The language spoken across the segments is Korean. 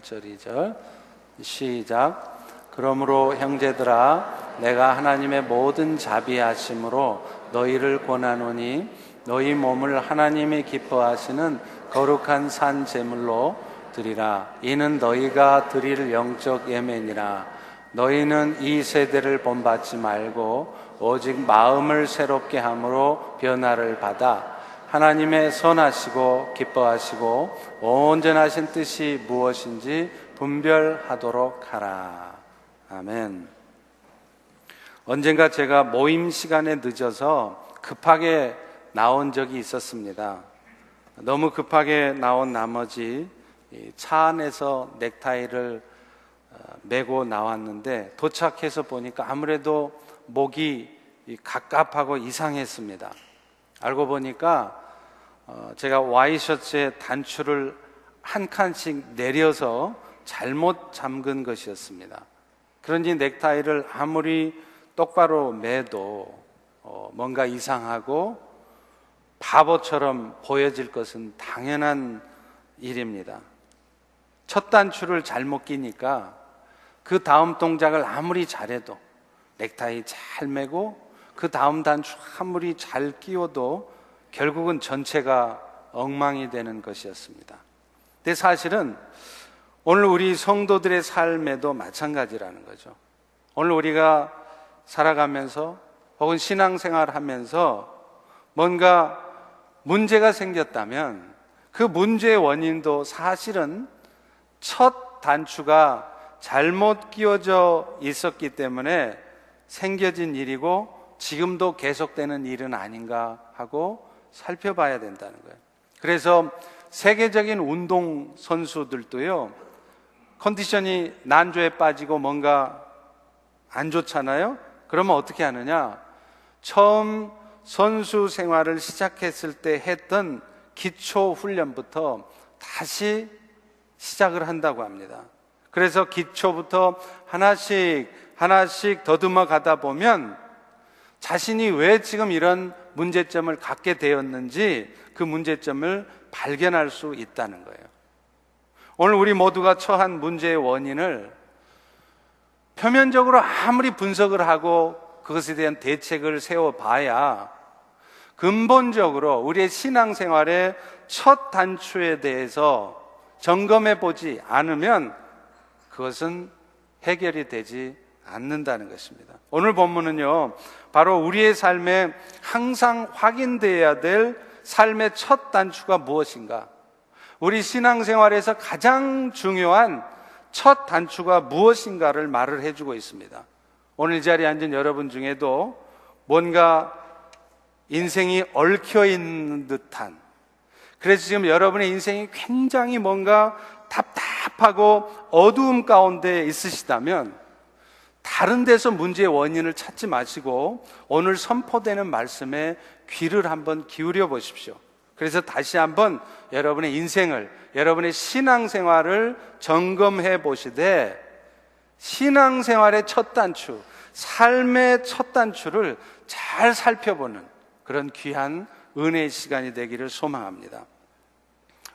1절 2절 시작. 그러므로 형제들아 내가 하나님의 모든 자비하심으로 너희를 권하노니 너희 몸을 하나님이 기뻐하시는 거룩한 산 제물로 드리라. 이는 너희가 드릴 영적 예배니라. 너희는 이 세대를 본받지 말고 오직 마음을 새롭게 함으로 변화를 받아 하나님의 선하시고 기뻐하시고 온전하신 뜻이 무엇인지 분별하도록 하라. 아멘. 언젠가 제가 모임 시간에 늦어서 급하게 나온 적이 있었습니다. 너무 급하게 나온 나머지 차 안에서 넥타이를 메고 나왔는데 도착해서 보니까 아무래도 목이 갑갑하고 이상했습니다. 알고 보니까 제가 와이셔츠에 단추를 한 칸씩 내려서 잘못 잠근 것이었습니다. 그런지 넥타이를 아무리 똑바로 매도 뭔가 이상하고 바보처럼 보여질 것은 당연한 일입니다. 첫 단추를 잘못 끼니까 그 다음 동작을 아무리 잘해도 넥타이 잘 매고 그 다음 단추 아무리 잘 끼워도 결국은 전체가 엉망이 되는 것이었습니다. 근데 사실은 오늘 우리 성도들의 삶에도 마찬가지라는 거죠. 오늘 우리가 살아가면서 혹은 신앙생활하면서 뭔가 문제가 생겼다면 그 문제의 원인도 사실은 첫 단추가 잘못 끼워져 있었기 때문에 생겨진 일이고 지금도 계속되는 일은 아닌가 하고 살펴봐야 된다는 거예요. 그래서 세계적인 운동 선수들도요, 컨디션이 난조에 빠지고 뭔가 안 좋잖아요. 그러면 어떻게 하느냐? 처음 선수 생활을 시작했을 때 했던 기초 훈련부터 다시 시작을 한다고 합니다. 그래서 기초부터 하나씩 더듬어 가다 보면 자신이 왜 지금 이런 문제점을 갖게 되었는지 그 문제점을 발견할 수 있다는 거예요. 오늘 우리 모두가 처한 문제의 원인을 표면적으로 아무리 분석을 하고 그것에 대한 대책을 세워봐야 근본적으로 우리의 신앙생활의 첫 단추에 대해서 점검해 보지 않으면 그것은 해결이 되지 않는다는 것입니다. 오늘 본문은요, 바로 우리의 삶에 항상 확인되어야 될 삶의 첫 단추가 무엇인가, 우리 신앙생활에서 가장 중요한 첫 단추가 무엇인가를 말을 해주고 있습니다. 오늘 이 자리에 앉은 여러분 중에도 뭔가 인생이 얽혀있는 듯한, 그래서 지금 여러분의 인생이 굉장히 뭔가 답답하고 어두움 가운데 있으시다면 다른 데서 문제의 원인을 찾지 마시고 오늘 선포되는 말씀에 귀를 한번 기울여 보십시오. 그래서 다시 한번 여러분의 인생을, 여러분의 신앙생활을 점검해 보시되 신앙생활의 첫 단추, 삶의 첫 단추를 잘 살펴보는 그런 귀한 은혜의 시간이 되기를 소망합니다.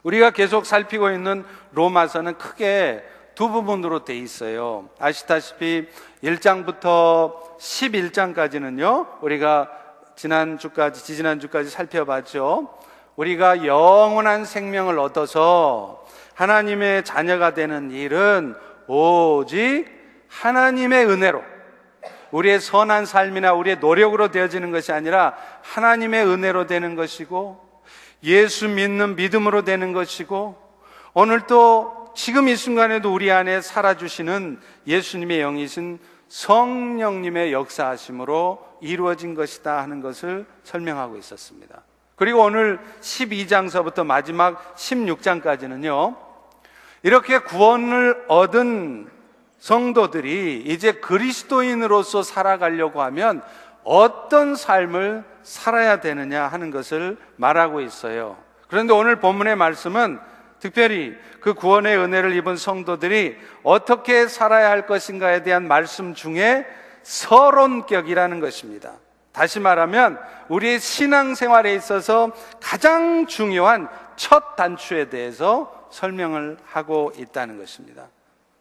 우리가 계속 살피고 있는 로마서는 크게 두 부분으로 돼 있어요. 아시다시피 1장부터 11장까지는요 우리가 지지난주까지 살펴봤죠. 우리가 영원한 생명을 얻어서 하나님의 자녀가 되는 일은 오직 하나님의 은혜로, 우리의 선한 삶이나 우리의 노력으로 되어지는 것이 아니라 하나님의 은혜로 되는 것이고, 예수 믿는 믿음으로 되는 것이고, 오늘 또 지금 이 순간에도 우리 안에 살아주시는 예수님의 영이신 성령님의 역사하심으로 이루어진 것이다 하는 것을 설명하고 있었습니다. 그리고 오늘 12장서부터 마지막 16장까지는요 이렇게 구원을 얻은 성도들이 이제 그리스도인으로서 살아가려고 하면 어떤 삶을 살아야 되느냐 하는 것을 말하고 있어요. 그런데 오늘 본문의 말씀은 특별히 그 구원의 은혜를 입은 성도들이 어떻게 살아야 할 것인가에 대한 말씀 중에 서론격이라는 것입니다. 다시 말하면 우리의 신앙생활에 있어서 가장 중요한 첫 단추에 대해서 설명을 하고 있다는 것입니다.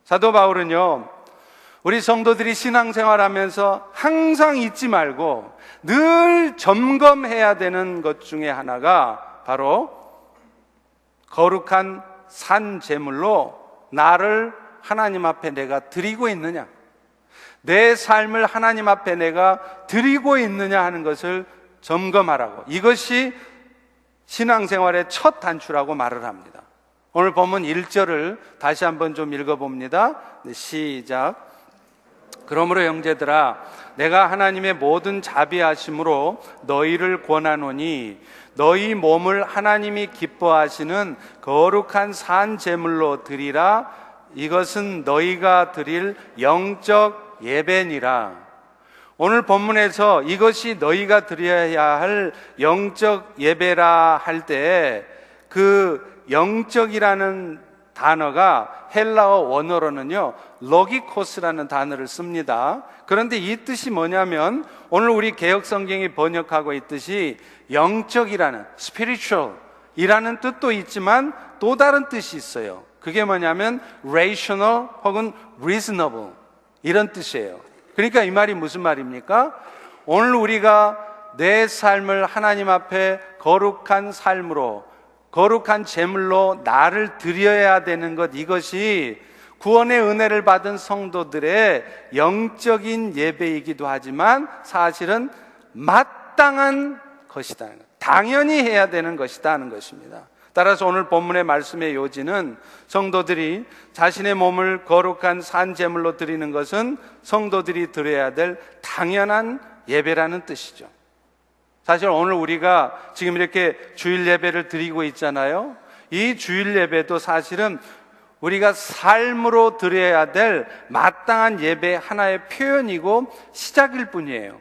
사도 바울은요, 우리 성도들이 신앙생활하면서 항상 잊지 말고 늘 점검해야 되는 것 중에 하나가 바로 거룩한 산 제물로 나를 하나님 앞에 내가 드리고 있느냐, 내 삶을 하나님 앞에 내가 드리고 있느냐 하는 것을 점검하라고, 이것이 신앙생활의 첫 단추라고 말을 합니다. 오늘 본문 1절을 다시 한번 좀 읽어봅니다. 시작. 그러므로 형제들아, 내가 하나님의 모든 자비하심으로 너희를 권하노니 너희 몸을 하나님이 기뻐하시는 거룩한 산 제물로 드리라. 이것은 너희가 드릴 영적 예배니라. 오늘 본문에서 이것이 너희가 드려야 할 영적 예배라 할 때 그 영적이라는 단어가 헬라어 원어로는요, 로기코스라는 단어를 씁니다. 그런데 이 뜻이 뭐냐면 오늘 우리 개역 성경이 번역하고 있듯이 영적이라는 spiritual 이라는 뜻도 있지만 또 다른 뜻이 있어요. 그게 뭐냐면 rational 혹은 reasonable 이런 뜻이에요. 그러니까 이 말이 무슨 말입니까? 오늘 우리가 내 삶을 하나님 앞에 거룩한 삶으로, 거룩한 제물로 나를 드려야 되는 것, 이것이 구원의 은혜를 받은 성도들의 영적인 예배이기도 하지만 사실은 마땅한 것이다, 당연히 해야 되는 것이다 하는 것입니다. 따라서 오늘 본문의 말씀의 요지는 성도들이 자신의 몸을 거룩한 산 제물로 드리는 것은 성도들이 드려야 될 당연한 예배라는 뜻이죠. 사실 오늘 우리가 지금 이렇게 주일 예배를 드리고 있잖아요. 이 주일 예배도 사실은 우리가 삶으로 드려야 될 마땅한 예배 하나의 표현이고 시작일 뿐이에요.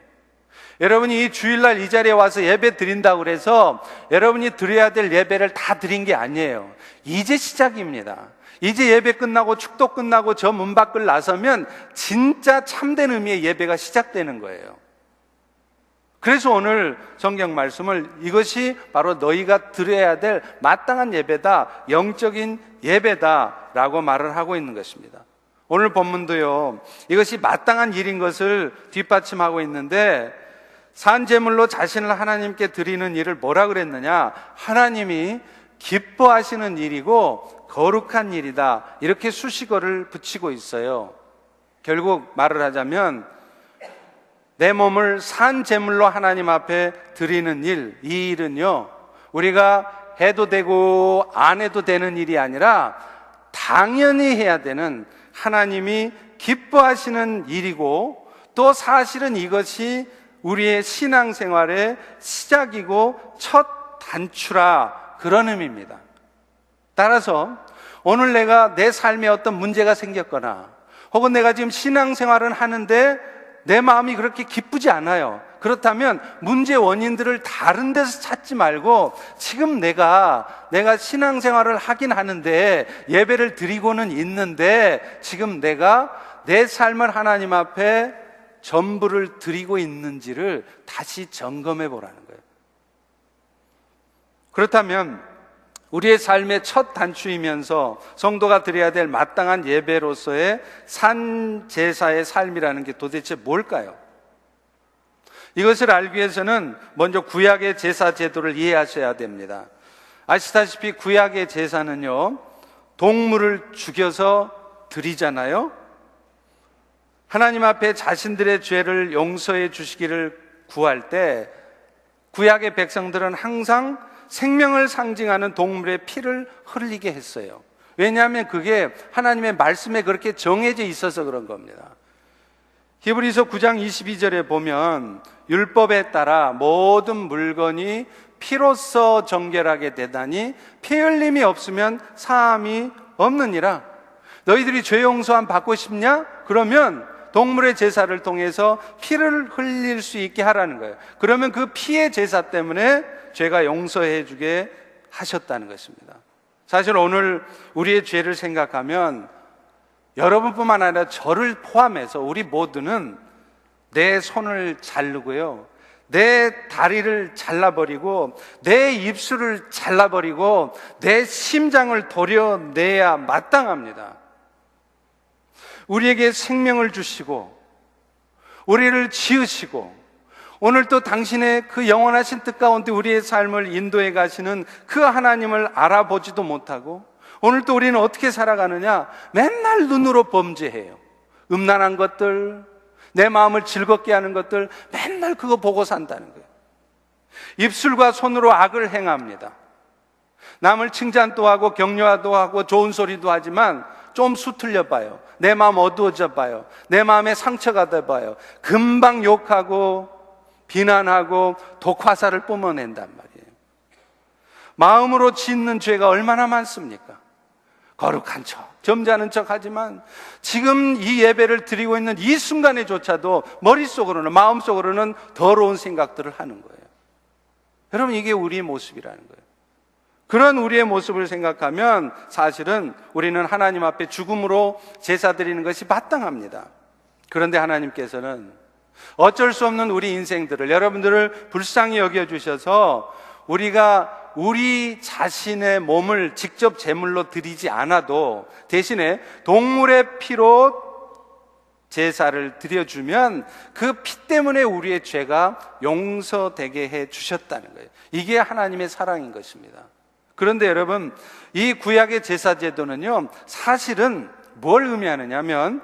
여러분이 이 주일날 이 자리에 와서 예배 드린다고 그래서 여러분이 드려야 될 예배를 다 드린 게 아니에요. 이제 시작입니다. 이제 예배 끝나고 축도 끝나고 저 문 밖을 나서면 진짜 참된 의미의 예배가 시작되는 거예요. 그래서 오늘 성경 말씀을 이것이 바로 너희가 드려야 될 마땅한 예배다, 영적인 예배다라고 말을 하고 있는 것입니다. 오늘 본문도요, 이것이 마땅한 일인 것을 뒷받침하고 있는데 산제물로 자신을 하나님께 드리는 일을 뭐라 그랬느냐? 하나님이 기뻐하시는 일이고 거룩한 일이다, 이렇게 수식어를 붙이고 있어요. 결국 말을 하자면 내 몸을 산제물로 하나님 앞에 드리는 일, 이 일은요, 우리가 해도 되고 안 해도 되는 일이 아니라 당연히 해야 되는, 하나님이 기뻐하시는 일이고 또 사실은 이것이 우리의 신앙생활의 시작이고 첫 단추라, 그런 의미입니다. 따라서 오늘 내가 내 삶에 어떤 문제가 생겼거나 혹은 내가 지금 신앙생활을 하는데 내 마음이 그렇게 기쁘지 않아요. 그렇다면 문제 원인들을 다른 데서 찾지 말고 지금 내가 신앙생활을 하긴 하는데 예배를 드리고는 있는데 지금 내가 내 삶을 하나님 앞에 전부를 드리고 있는지를 다시 점검해 보라는 거예요. 그렇다면 우리의 삶의 첫 단추이면서 성도가 드려야 될 마땅한 예배로서의 산제사의 삶이라는 게 도대체 뭘까요? 이것을 알기 위해서는 먼저 구약의 제사 제도를 이해하셔야 됩니다. 아시다시피 구약의 제사는요, 동물을 죽여서 드리잖아요. 하나님 앞에 자신들의 죄를 용서해 주시기를 구할 때 구약의 백성들은 항상 생명을 상징하는 동물의 피를 흘리게 했어요. 왜냐하면 그게 하나님의 말씀에 그렇게 정해져 있어서 그런 겁니다. 히브리서 9장 22절에 보면 율법에 따라 모든 물건이 피로써 정결하게 되다니 피 흘림이 없으면 사함이 없느니라. 너희들이 죄 용서함 받고 싶냐? 그러면 동물의 제사를 통해서 피를 흘릴 수 있게 하라는 거예요. 그러면 그 피의 제사 때문에 죄가 용서해 주게 하셨다는 것입니다. 사실 오늘 우리의 죄를 생각하면 여러분뿐만 아니라 저를 포함해서 우리 모두는 내 손을 자르고요, 내 다리를 잘라버리고 내 입술을 잘라버리고 내 심장을 도려내야 마땅합니다. 우리에게 생명을 주시고 우리를 지으시고 오늘 또 당신의 그 영원하신 뜻 가운데 우리의 삶을 인도해 가시는 그 하나님을 알아보지도 못하고 오늘 또 우리는 어떻게 살아가느냐? 맨날 눈으로 범죄해요. 음란한 것들, 내 마음을 즐겁게 하는 것들 맨날 그거 보고 산다는 거예요. 입술과 손으로 악을 행합니다. 남을 칭찬도 하고 격려도 하고 좋은 소리도 하지만 좀 수틀려 봐요. 내 마음 어두워져 봐요. 내 마음에 상처가 돼 봐요. 금방 욕하고 비난하고 독화살을 뿜어낸단 말이에요. 마음으로 짓는 죄가 얼마나 많습니까? 거룩한 척, 점잖은 척 하지만 지금 이 예배를 드리고 있는 이 순간에조차도 머릿속으로는, 마음속으로는 더러운 생각들을 하는 거예요. 여러분, 이게 우리의 모습이라는 거예요. 그런 우리의 모습을 생각하면 사실은 우리는 하나님 앞에 죽음으로 제사 드리는 것이 마땅합니다. 그런데 하나님께서는 어쩔 수 없는 우리 인생들을, 여러분들을 불쌍히 여겨주셔서 우리가 우리 자신의 몸을 직접 제물로 드리지 않아도 대신에 동물의 피로 제사를 드려주면 그 피 때문에 우리의 죄가 용서되게 해 주셨다는 거예요. 이게 하나님의 사랑인 것입니다. 그런데 여러분, 이 구약의 제사 제도는요, 사실은 뭘 의미하느냐면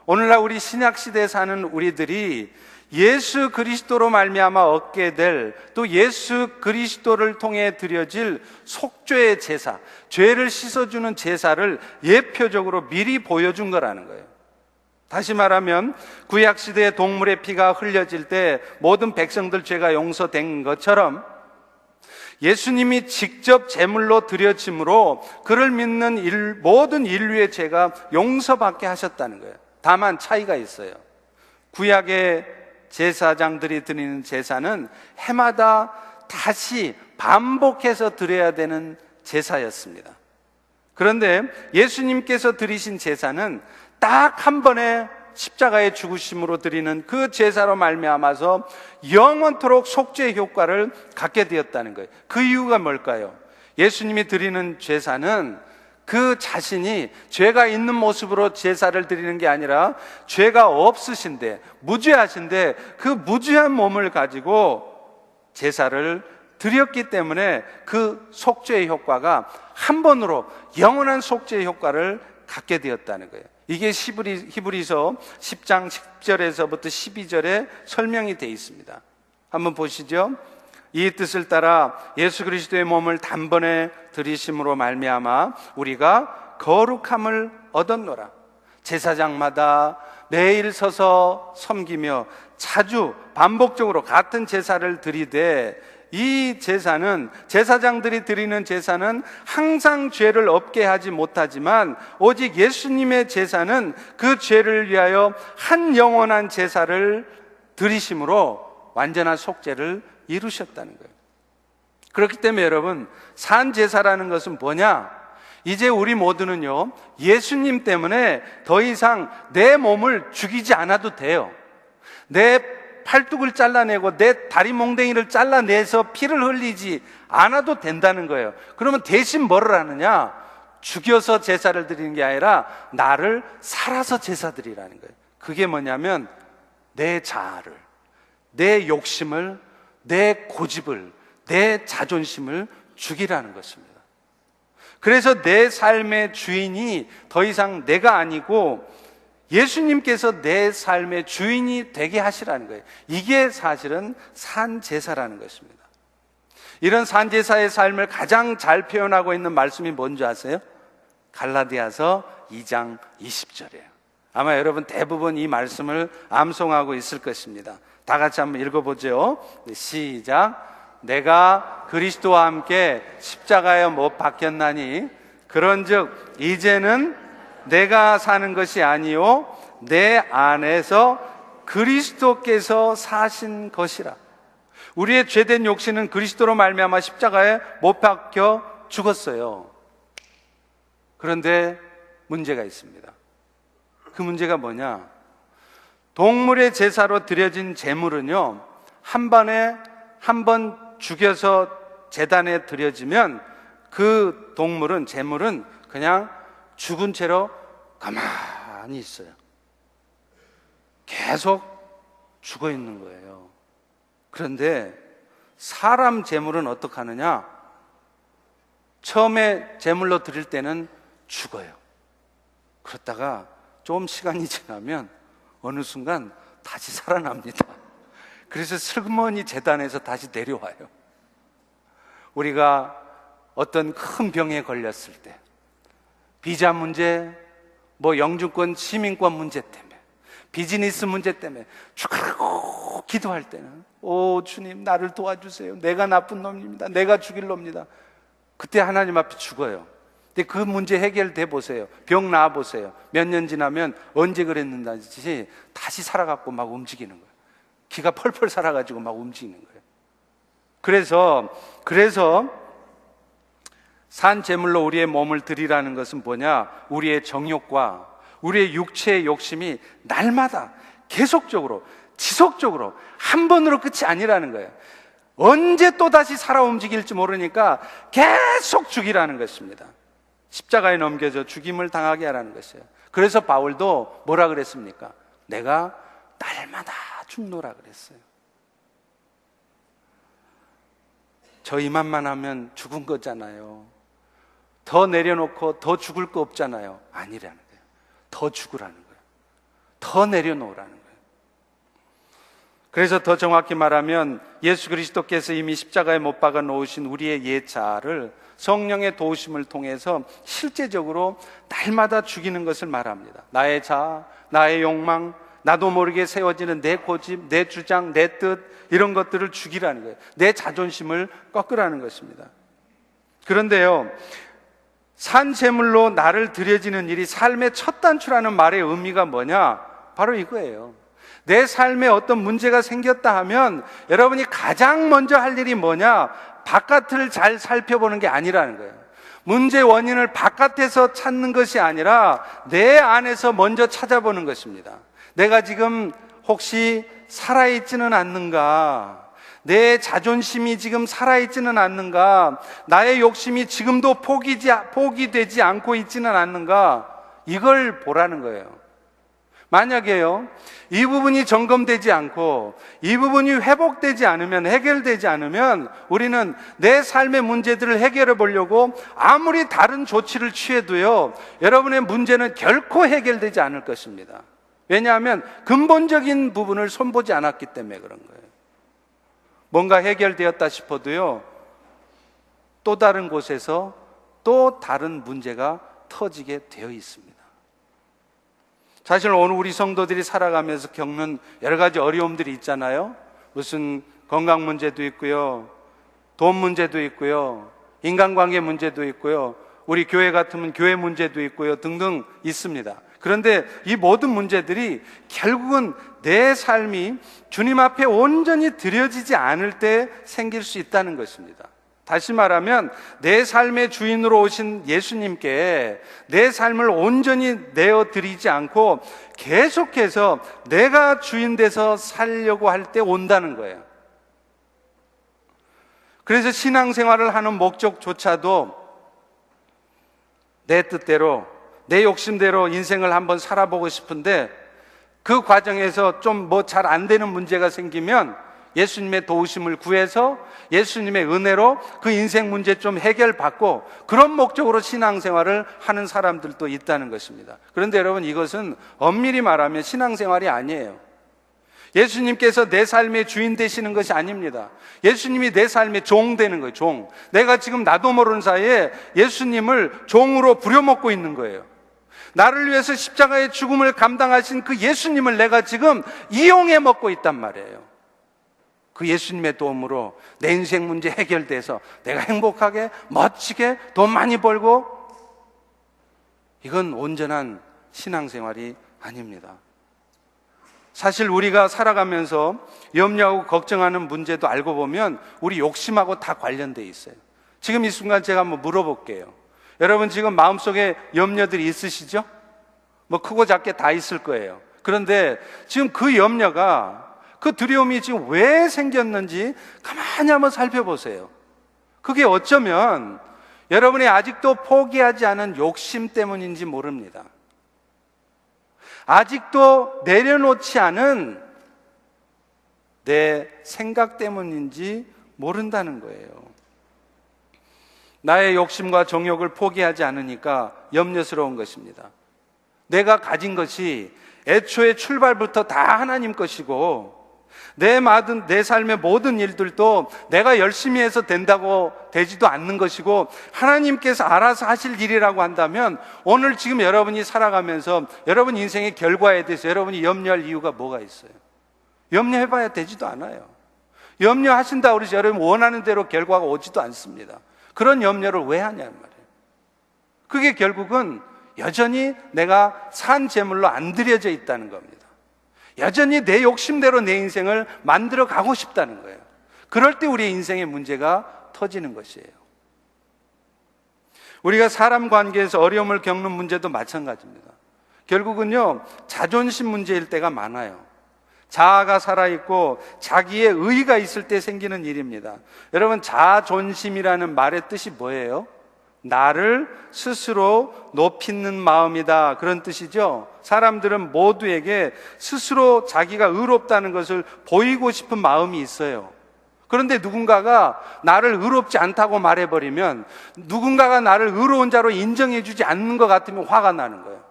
오늘날 우리 신약시대에 사는 우리들이 예수 그리스도로 말미암아 얻게 될, 또 예수 그리스도를 통해 드려질 속죄의 제사, 죄를 씻어주는 제사를 예표적으로 미리 보여준 거라는 거예요. 다시 말하면 구약시대의 동물의 피가 흘려질 때 모든 백성들 죄가 용서된 것처럼 예수님이 직접 제물로 드려짐으로 그를 믿는 모든 인류의 죄가 용서받게 하셨다는 거예요. 다만 차이가 있어요. 구약의 제사장들이 드리는 제사는 해마다 다시 반복해서 드려야 되는 제사였습니다. 그런데 예수님께서 드리신 제사는 딱 한 번에 십자가의 죽으심으로 드리는 그 제사로 말미암아서 영원토록 속죄의 효과를 갖게 되었다는 거예요. 그 이유가 뭘까요? 예수님이 드리는 제사는 그 자신이 죄가 있는 모습으로 제사를 드리는 게 아니라 죄가 없으신데, 무죄하신데 그 무죄한 몸을 가지고 제사를 드렸기 때문에 그 속죄의 효과가 한 번으로 영원한 속죄의 효과를 갖게 되었다는 거예요. 이게 히브리서 10장 10절에서부터 12절에 설명이 되어 있습니다. 한번 보시죠. 이 뜻을 따라 예수 그리스도의 몸을 단번에 드리심으로 말미암아 우리가 거룩함을 얻었노라. 제사장마다 매일 서서 섬기며 자주 반복적으로 같은 제사를 드리되, 이 제사는, 제사장들이 드리는 제사는 항상 죄를 없게 하지 못하지만 오직 예수님의 제사는 그 죄를 위하여 한 영원한 제사를 드리심으로 완전한 속죄를 이루셨다는 거예요. 그렇기 때문에 여러분, 산제사라는 것은 뭐냐? 이제 우리 모두는요, 예수님 때문에 더 이상 내 몸을 죽이지 않아도 돼요. 내 팔뚝을 잘라내고 내 다리 몽댕이를 잘라내서 피를 흘리지 않아도 된다는 거예요. 그러면 대신 뭐를 하느냐? 죽여서 제사를 드리는 게 아니라 나를 살아서 제사 드리라는 거예요. 그게 뭐냐면 내 자아를, 내 욕심을, 내 고집을, 내 자존심을 죽이라는 것입니다. 그래서 내 삶의 주인이 더 이상 내가 아니고 예수님께서 내 삶의 주인이 되게 하시라는 거예요. 이게 사실은 산제사라는 것입니다. 이런 산제사의 삶을 가장 잘 표현하고 있는 말씀이 뭔지 아세요? 갈라디아서 2장 20절이에요. 아마 여러분 대부분 이 말씀을 암송하고 있을 것입니다. 다 같이 한번 읽어보죠. 시작. 내가 그리스도와 함께 십자가에 못 박혔나니 그런즉 이제는 내가 사는 것이 아니요 내 안에서 그리스도께서 사신 것이라. 우리의 죄된 욕심은 그리스도로 말미암아 십자가에 못 박혀 죽었어요. 그런데 문제가 있습니다. 그 문제가 뭐냐? 동물의 제사로 드려진 제물은요, 한 번에 한 번 죽여서 제단에 드려지면 그 동물은, 제물은 그냥 죽은 채로 가만히 있어요. 계속 죽어 있는 거예요. 그런데 사람 제물은 어떻게 하느냐? 처음에 제물로 드릴 때는 죽어요. 그러다가 좀 시간이 지나면 어느 순간 다시 살아납니다. 그래서 슬그머니 제단에서 다시 내려와요. 우리가 어떤 큰 병에 걸렸을 때, 비자 문제, 영주권, 시민권 문제 때문에, 비즈니스 문제 때문에 죽으라고 기도할 때는, 오 주님 나를 도와주세요. 내가 나쁜 놈입니다. 내가 죽일 놈입니다. 그때 하나님 앞에 죽어요. 근데 그 문제 해결돼 보세요. 병 나아 보세요. 몇 년 지나면 언제 그랬는지 다시 살아갖고 막 움직이는 거예요. 기가 펄펄 살아가지고 막 움직이는 거예요. 그래서 산 제물로 우리의 몸을 드리라는 것은 뭐냐? 우리의 정욕과 우리의 육체의 욕심이 날마다 계속적으로, 지속적으로 한 번으로 끝이 아니라는 거예요. 언제 또 다시 살아 움직일지 모르니까 계속 죽이라는 것입니다. 십자가에 넘겨져 죽임을 당하게 하라는 것이에요. 그래서 바울도 뭐라 그랬습니까? 내가 날마다 죽노라 그랬어요. 저 이만만 하면 죽은 거잖아요. 더 내려놓고 더 죽을 거 없잖아요. 아니라는 거예요. 더 죽으라는 거예요. 더 내려놓으라는 거예요. 그래서 더 정확히 말하면 예수 그리스도께서 이미 십자가에 못 박아 놓으신 우리의 옛자를 성령의 도우심을 통해서 실제적으로 날마다 죽이는 것을 말합니다. 나의 자아, 나의 욕망, 나도 모르게 세워지는 내 고집, 내 주장, 내 뜻, 이런 것들을 죽이라는 거예요. 내 자존심을 꺾으라는 것입니다. 그런데요, 산 제물로 나를 드려지는 일이 삶의 첫 단추라는 말의 의미가 뭐냐? 바로 이거예요. 내 삶에 어떤 문제가 생겼다 하면 여러분이 가장 먼저 할 일이 뭐냐? 바깥을 잘 살펴보는 게 아니라는 거예요. 문제 원인을 바깥에서 찾는 것이 아니라 내 안에서 먼저 찾아보는 것입니다. 내가 지금 혹시 살아있지는 않는가? 내 자존심이 지금 살아있지는 않는가? 나의 욕심이 지금도 포기되지 않고 있지는 않는가? 이걸 보라는 거예요. 만약에요, 이 부분이 점검되지 않고 이 부분이 회복되지 않으면, 해결되지 않으면 우리는 내 삶의 문제들을 해결해 보려고 아무리 다른 조치를 취해도요, 여러분의 문제는 결코 해결되지 않을 것입니다. 왜냐하면 근본적인 부분을 손보지 않았기 때문에 그런 거예요. 뭔가 해결되었다 싶어도요, 또 다른 곳에서 또 다른 문제가 터지게 되어 있습니다. 사실 오늘 우리 성도들이 살아가면서 겪는 여러 가지 어려움들이 있잖아요. 무슨 건강 문제도 있고요, 돈 문제도 있고요, 인간관계 문제도 있고요, 우리 교회 같으면 교회 문제도 있고요, 등등 있습니다. 그런데 이 모든 문제들이 결국은 내 삶이 주님 앞에 온전히 드려지지 않을 때 생길 수 있다는 것입니다. 다시 말하면 내 삶의 주인으로 오신 예수님께 내 삶을 온전히 내어드리지 않고 계속해서 내가 주인 돼서 살려고 할 때 온다는 거예요. 그래서 신앙생활을 하는 목적조차도 내 뜻대로, 내 욕심대로 인생을 한번 살아보고 싶은데 그 과정에서 좀 잘 안 되는 문제가 생기면 예수님의 도우심을 구해서 예수님의 은혜로 그 인생 문제 좀 해결받고 그런 목적으로 신앙생활을 하는 사람들도 있다는 것입니다. 그런데 여러분, 이것은 엄밀히 말하면 신앙생활이 아니에요. 예수님께서 내 삶의 주인 되시는 것이 아닙니다. 예수님이 내 삶의 종 되는 거예요. 종. 내가 지금 나도 모르는 사이에 예수님을 종으로 부려먹고 있는 거예요. 나를 위해서 십자가의 죽음을 감당하신 그 예수님을 내가 지금 이용해 먹고 있단 말이에요. 그 예수님의 도움으로 내 인생 문제 해결돼서 내가 행복하게, 멋지게 돈 많이 벌고, 이건 온전한 신앙생활이 아닙니다. 사실 우리가 살아가면서 염려하고 걱정하는 문제도 알고 보면 우리 욕심하고 다 관련돼 있어요. 지금 이 순간 제가 한번 물어볼게요. 여러분 지금 마음속에 염려들이 있으시죠? 뭐 크고 작게 다 있을 거예요. 그런데 지금 그 염려가, 그 두려움이 지금 왜 생겼는지 가만히 한번 살펴보세요. 그게 어쩌면 여러분이 아직도 포기하지 않은 욕심 때문인지 모릅니다. 아직도 내려놓지 않은 내 생각 때문인지 모른다는 거예요. 나의 욕심과 정욕을 포기하지 않으니까 염려스러운 것입니다. 내가 가진 것이 애초에 출발부터 다 하나님 것이고, 내 삶의 모든 일들도 내가 열심히 해서 된다고 되지도 않는 것이고, 하나님께서 알아서 하실 일이라고 한다면 오늘 지금 여러분이 살아가면서 여러분 인생의 결과에 대해서 여러분이 염려할 이유가 뭐가 있어요? 염려해봐야 되지도 않아요. 염려하신다고 그래서 여러분 원하는 대로 결과가 오지도 않습니다. 그런 염려를 왜 하냐는 말이에요. 그게 결국은 여전히 내가 산 제물로 안 드려져 있다는 겁니다. 여전히 내 욕심대로 내 인생을 만들어 가고 싶다는 거예요. 그럴 때 우리의 인생의 문제가 터지는 것이에요. 우리가 사람 관계에서 어려움을 겪는 문제도 마찬가지입니다. 결국은요, 자존심 문제일 때가 많아요. 자아가 살아있고 자기의 의의가 있을 때 생기는 일입니다. 여러분, 자존심이라는 말의 뜻이 뭐예요? 나를 스스로 높이는 마음이다, 그런 뜻이죠. 사람들은 모두에게 스스로 자기가 의롭다는 것을 보이고 싶은 마음이 있어요. 그런데 누군가가 나를 의롭지 않다고 말해버리면, 누군가가 나를 의로운 자로 인정해주지 않는 것 같으면 화가 나는 거예요.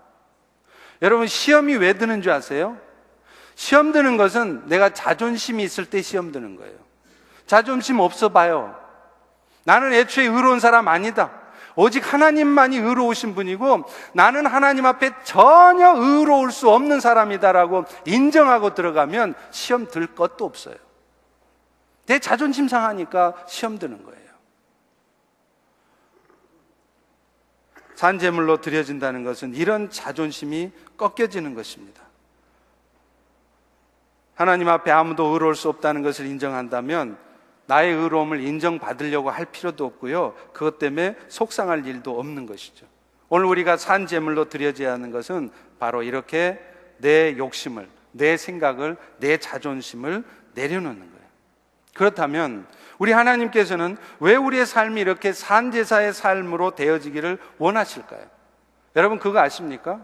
여러분, 시험이 왜 드는 줄 아세요? 시험 드는 것은 내가 자존심이 있을 때 시험 드는 거예요. 자존심 없어 봐요. 나는 애초에 의로운 사람 아니다. 오직 하나님만이 의로우신 분이고 나는 하나님 앞에 전혀 의로울 수 없는 사람이다라고 인정하고 들어가면 시험 들 것도 없어요. 내 자존심 상하니까 시험 드는 거예요. 산제물로 드려진다는 것은 이런 자존심이 꺾여지는 것입니다. 하나님 앞에 아무도 의로울 수 없다는 것을 인정한다면 나의 의로움을 인정받으려고 할 필요도 없고요, 그것 때문에 속상할 일도 없는 것이죠. 오늘 우리가 산제물로 드려져야 하는 것은 바로 이렇게 내 욕심을, 내 생각을, 내 자존심을 내려놓는 거예요. 그렇다면 우리 하나님께서는 왜 우리의 삶이 이렇게 산제사의 삶으로 되어지기를 원하실까요? 여러분, 그거 아십니까?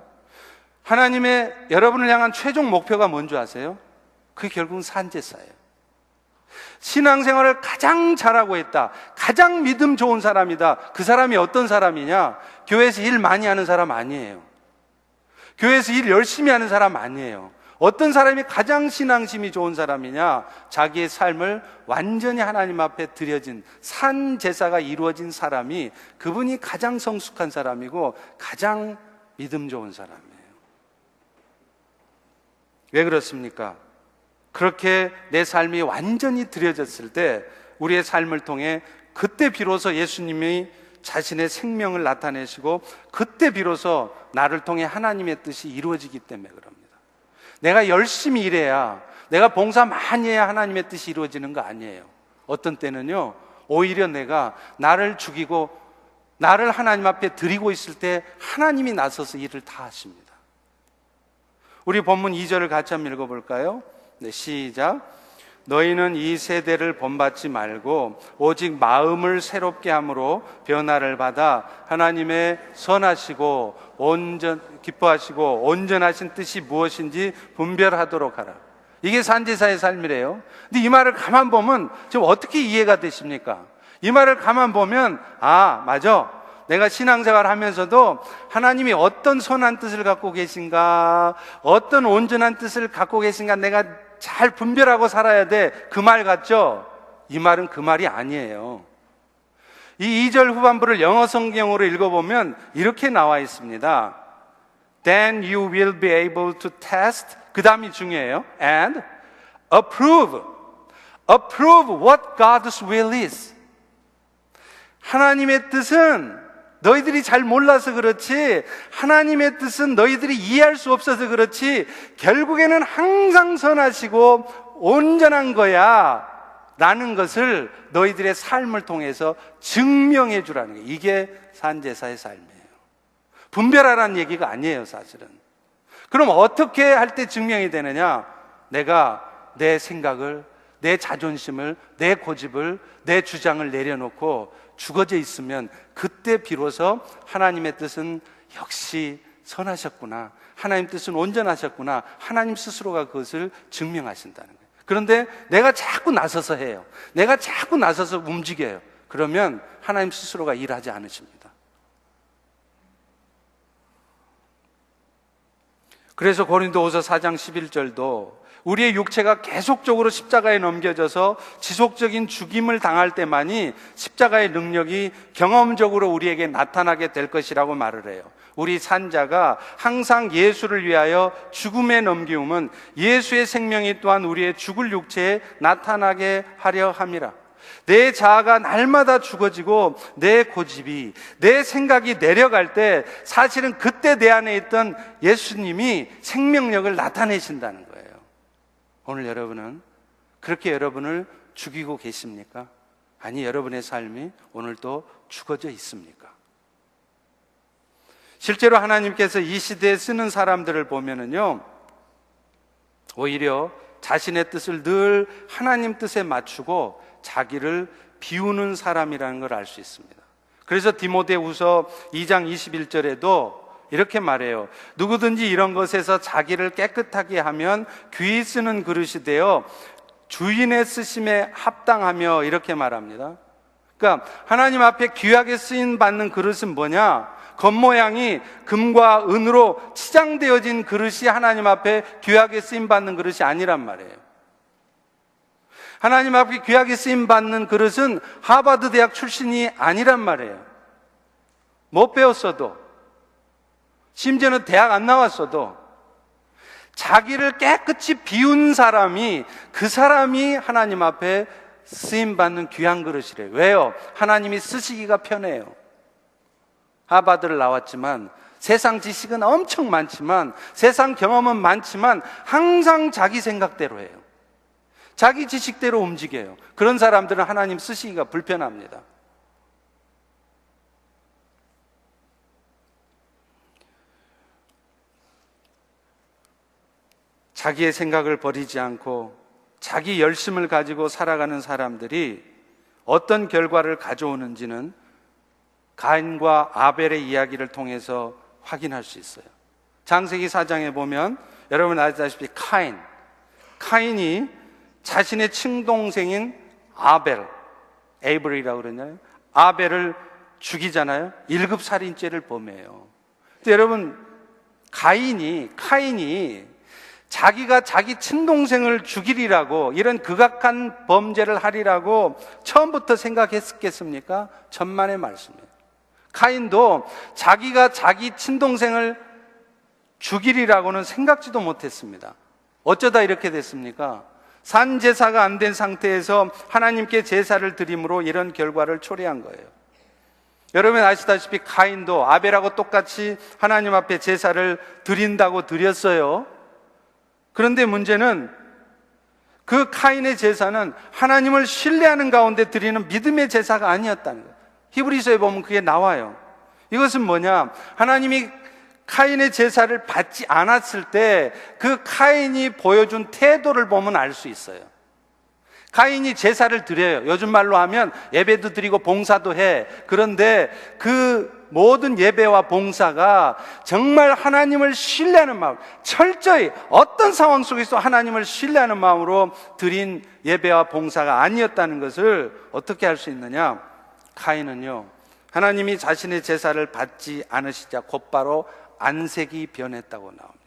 하나님의 여러분을 향한 최종 목표가 뭔지 아세요? 그게 결국은 산제사예요. 신앙생활을 가장 잘하고 있다, 가장 믿음 좋은 사람이다, 그 사람이 어떤 사람이냐? 교회에서 일 많이 하는 사람 아니에요. 교회에서 일 열심히 하는 사람 아니에요. 어떤 사람이 가장 신앙심이 좋은 사람이냐? 자기의 삶을 완전히 하나님 앞에 드려진 산제사가 이루어진 사람이, 그분이 가장 성숙한 사람이고 가장 믿음 좋은 사람이에요. 왜 그렇습니까? 그렇게 내 삶이 완전히 드려졌을 때 우리의 삶을 통해 그때 비로소 예수님이 자신의 생명을 나타내시고 그때 비로소 나를 통해 하나님의 뜻이 이루어지기 때문에 그럽니다. 내가 열심히 일해야, 내가 봉사 많이 해야 하나님의 뜻이 이루어지는 거 아니에요. 어떤 때는요, 오히려 내가 나를 죽이고 나를 하나님 앞에 드리고 있을 때 하나님이 나서서 일을 다 하십니다. 우리 본문 2절을 같이 한번 읽어볼까요? 네, 시작. 너희는 이 세대를 본받지 말고 오직 마음을 새롭게 함으로 변화를 받아 하나님의 선하시고 기뻐하시고 온전하신 뜻이 무엇인지 분별하도록 하라. 이게 산제사의 삶이래요. 근데 이 말을 가만 보면 지금 어떻게 이해가 되십니까? 이 말을 가만 보면, 아, 맞아, 내가 신앙생활 하면서도 하나님이 어떤 선한 뜻을 갖고 계신가, 어떤 온전한 뜻을 갖고 계신가 내가 잘 분별하고 살아야 돼, 그 말 같죠? 이 말은 그 말이 아니에요. 이 2절 후반부를 영어 성경으로 읽어보면 이렇게 나와 있습니다. Then you will be able to test, 그 다음이 중요해요. And approve what God's will is. 하나님의 뜻은 너희들이 잘 몰라서 그렇지, 하나님의 뜻은 너희들이 이해할 수 없어서 그렇지, 결국에는 항상 선하시고 온전한 거야 라는 것을 너희들의 삶을 통해서 증명해 주라는 거예요. 이게 산제사의 삶이에요. 분별하라는 얘기가 아니에요, 사실은. 그럼 어떻게 할 때 증명이 되느냐? 내가 내 생각을, 내 자존심을, 내 고집을, 내 주장을 내려놓고 죽어져 있으면 그때 비로소 하나님의 뜻은 역시 선하셨구나, 하나님 뜻은 온전하셨구나, 하나님 스스로가 그것을 증명하신다는 거예요. 그런데 내가 자꾸 나서서 해요. 내가 자꾸 나서서 움직여요. 그러면 하나님 스스로가 일하지 않으십니다. 그래서 고린도후서 4장 11절도 우리의 육체가 계속적으로 십자가에 넘겨져서 지속적인 죽임을 당할 때만이 십자가의 능력이 경험적으로 우리에게 나타나게 될 것이라고 말을 해요. 우리 산자가 항상 예수를 위하여 죽음에 넘기움은 예수의 생명이 또한 우리의 죽을 육체에 나타나게 하려 함이라. 내 자아가 날마다 죽어지고 내 고집이, 내 생각이 내려갈 때 사실은 그때 내 안에 있던 예수님이 생명력을 나타내신다는 거예요. 오늘 여러분은 그렇게 여러분을 죽이고 계십니까? 아니, 여러분의 삶이 오늘도 죽어져 있습니까? 실제로 하나님께서 이 시대에 쓰는 사람들을 보면은요, 오히려 자신의 뜻을 늘 하나님 뜻에 맞추고 자기를 비우는 사람이라는 걸 알 수 있습니다. 그래서 디모데후서 2장 21절에도 이렇게 말해요. 누구든지 이런 것에서 자기를 깨끗하게 하면 귀히 쓰는 그릇이 되어 주인의 쓰심에 합당하며, 이렇게 말합니다. 그러니까 하나님 앞에 귀하게 쓰임 받는 그릇은 뭐냐? 겉모양이 금과 은으로 치장되어진 그릇이 하나님 앞에 귀하게 쓰임 받는 그릇이 아니란 말이에요. 하나님 앞에 귀하게 쓰임 받는 그릇은 하버드 대학 출신이 아니란 말이에요. 못 배웠어도, 심지어는 대학 안 나왔어도 자기를 깨끗이 비운 사람이, 그 사람이 하나님 앞에 쓰임받는 귀한 그릇이래요. 왜요? 하나님이 쓰시기가 편해요. 하버드를 나왔지만, 세상 지식은 엄청 많지만, 세상 경험은 많지만 항상 자기 생각대로 해요. 자기 지식대로 움직여요. 그런 사람들은 하나님 쓰시기가 불편합니다. 자기의 생각을 버리지 않고 자기 열심을 가지고 살아가는 사람들이 어떤 결과를 가져오는지는 가인과 아벨의 이야기를 통해서 확인할 수 있어요. 창세기 4장에 보면 여러분 아시다시피 카인이 자신의 친동생인 에이블이라고 그러나요? 아벨을 죽이잖아요. 1급 살인죄를 범해요. 근데 여러분, 카인이 자기가 자기 친동생을 죽이리라고, 이런 극악한 범죄를 하리라고 처음부터 생각했겠습니까? 천만의 말씀이에요. 카인도 자기가 자기 친동생을 죽이리라고는 생각지도 못했습니다. 어쩌다 이렇게 됐습니까? 산제사가 안 된 상태에서 하나님께 제사를 드림으로 이런 결과를 초래한 거예요. 여러분 아시다시피 카인도 아벨하고 똑같이 하나님 앞에 제사를 드린다고 드렸어요. 그런데 문제는 그 카인의 제사는 하나님을 신뢰하는 가운데 드리는 믿음의 제사가 아니었다는 거예요. 히브리서에 보면 그게 나와요. 이것은 뭐냐? 하나님이 카인의 제사를 받지 않았을 때 그 카인이 보여준 태도를 보면 알 수 있어요. 카인이 제사를 드려요. 요즘 말로 하면 예배도 드리고 봉사도 해. 그런데 그 모든 예배와 봉사가 정말 하나님을 신뢰하는 마음, 철저히 어떤 상황 속에서 하나님을 신뢰하는 마음으로 드린 예배와 봉사가 아니었다는 것을 어떻게 알 수 있느냐? 카인은요, 하나님이 자신의 제사를 받지 않으시자 곧바로 안색이 변했다고 나옵니다.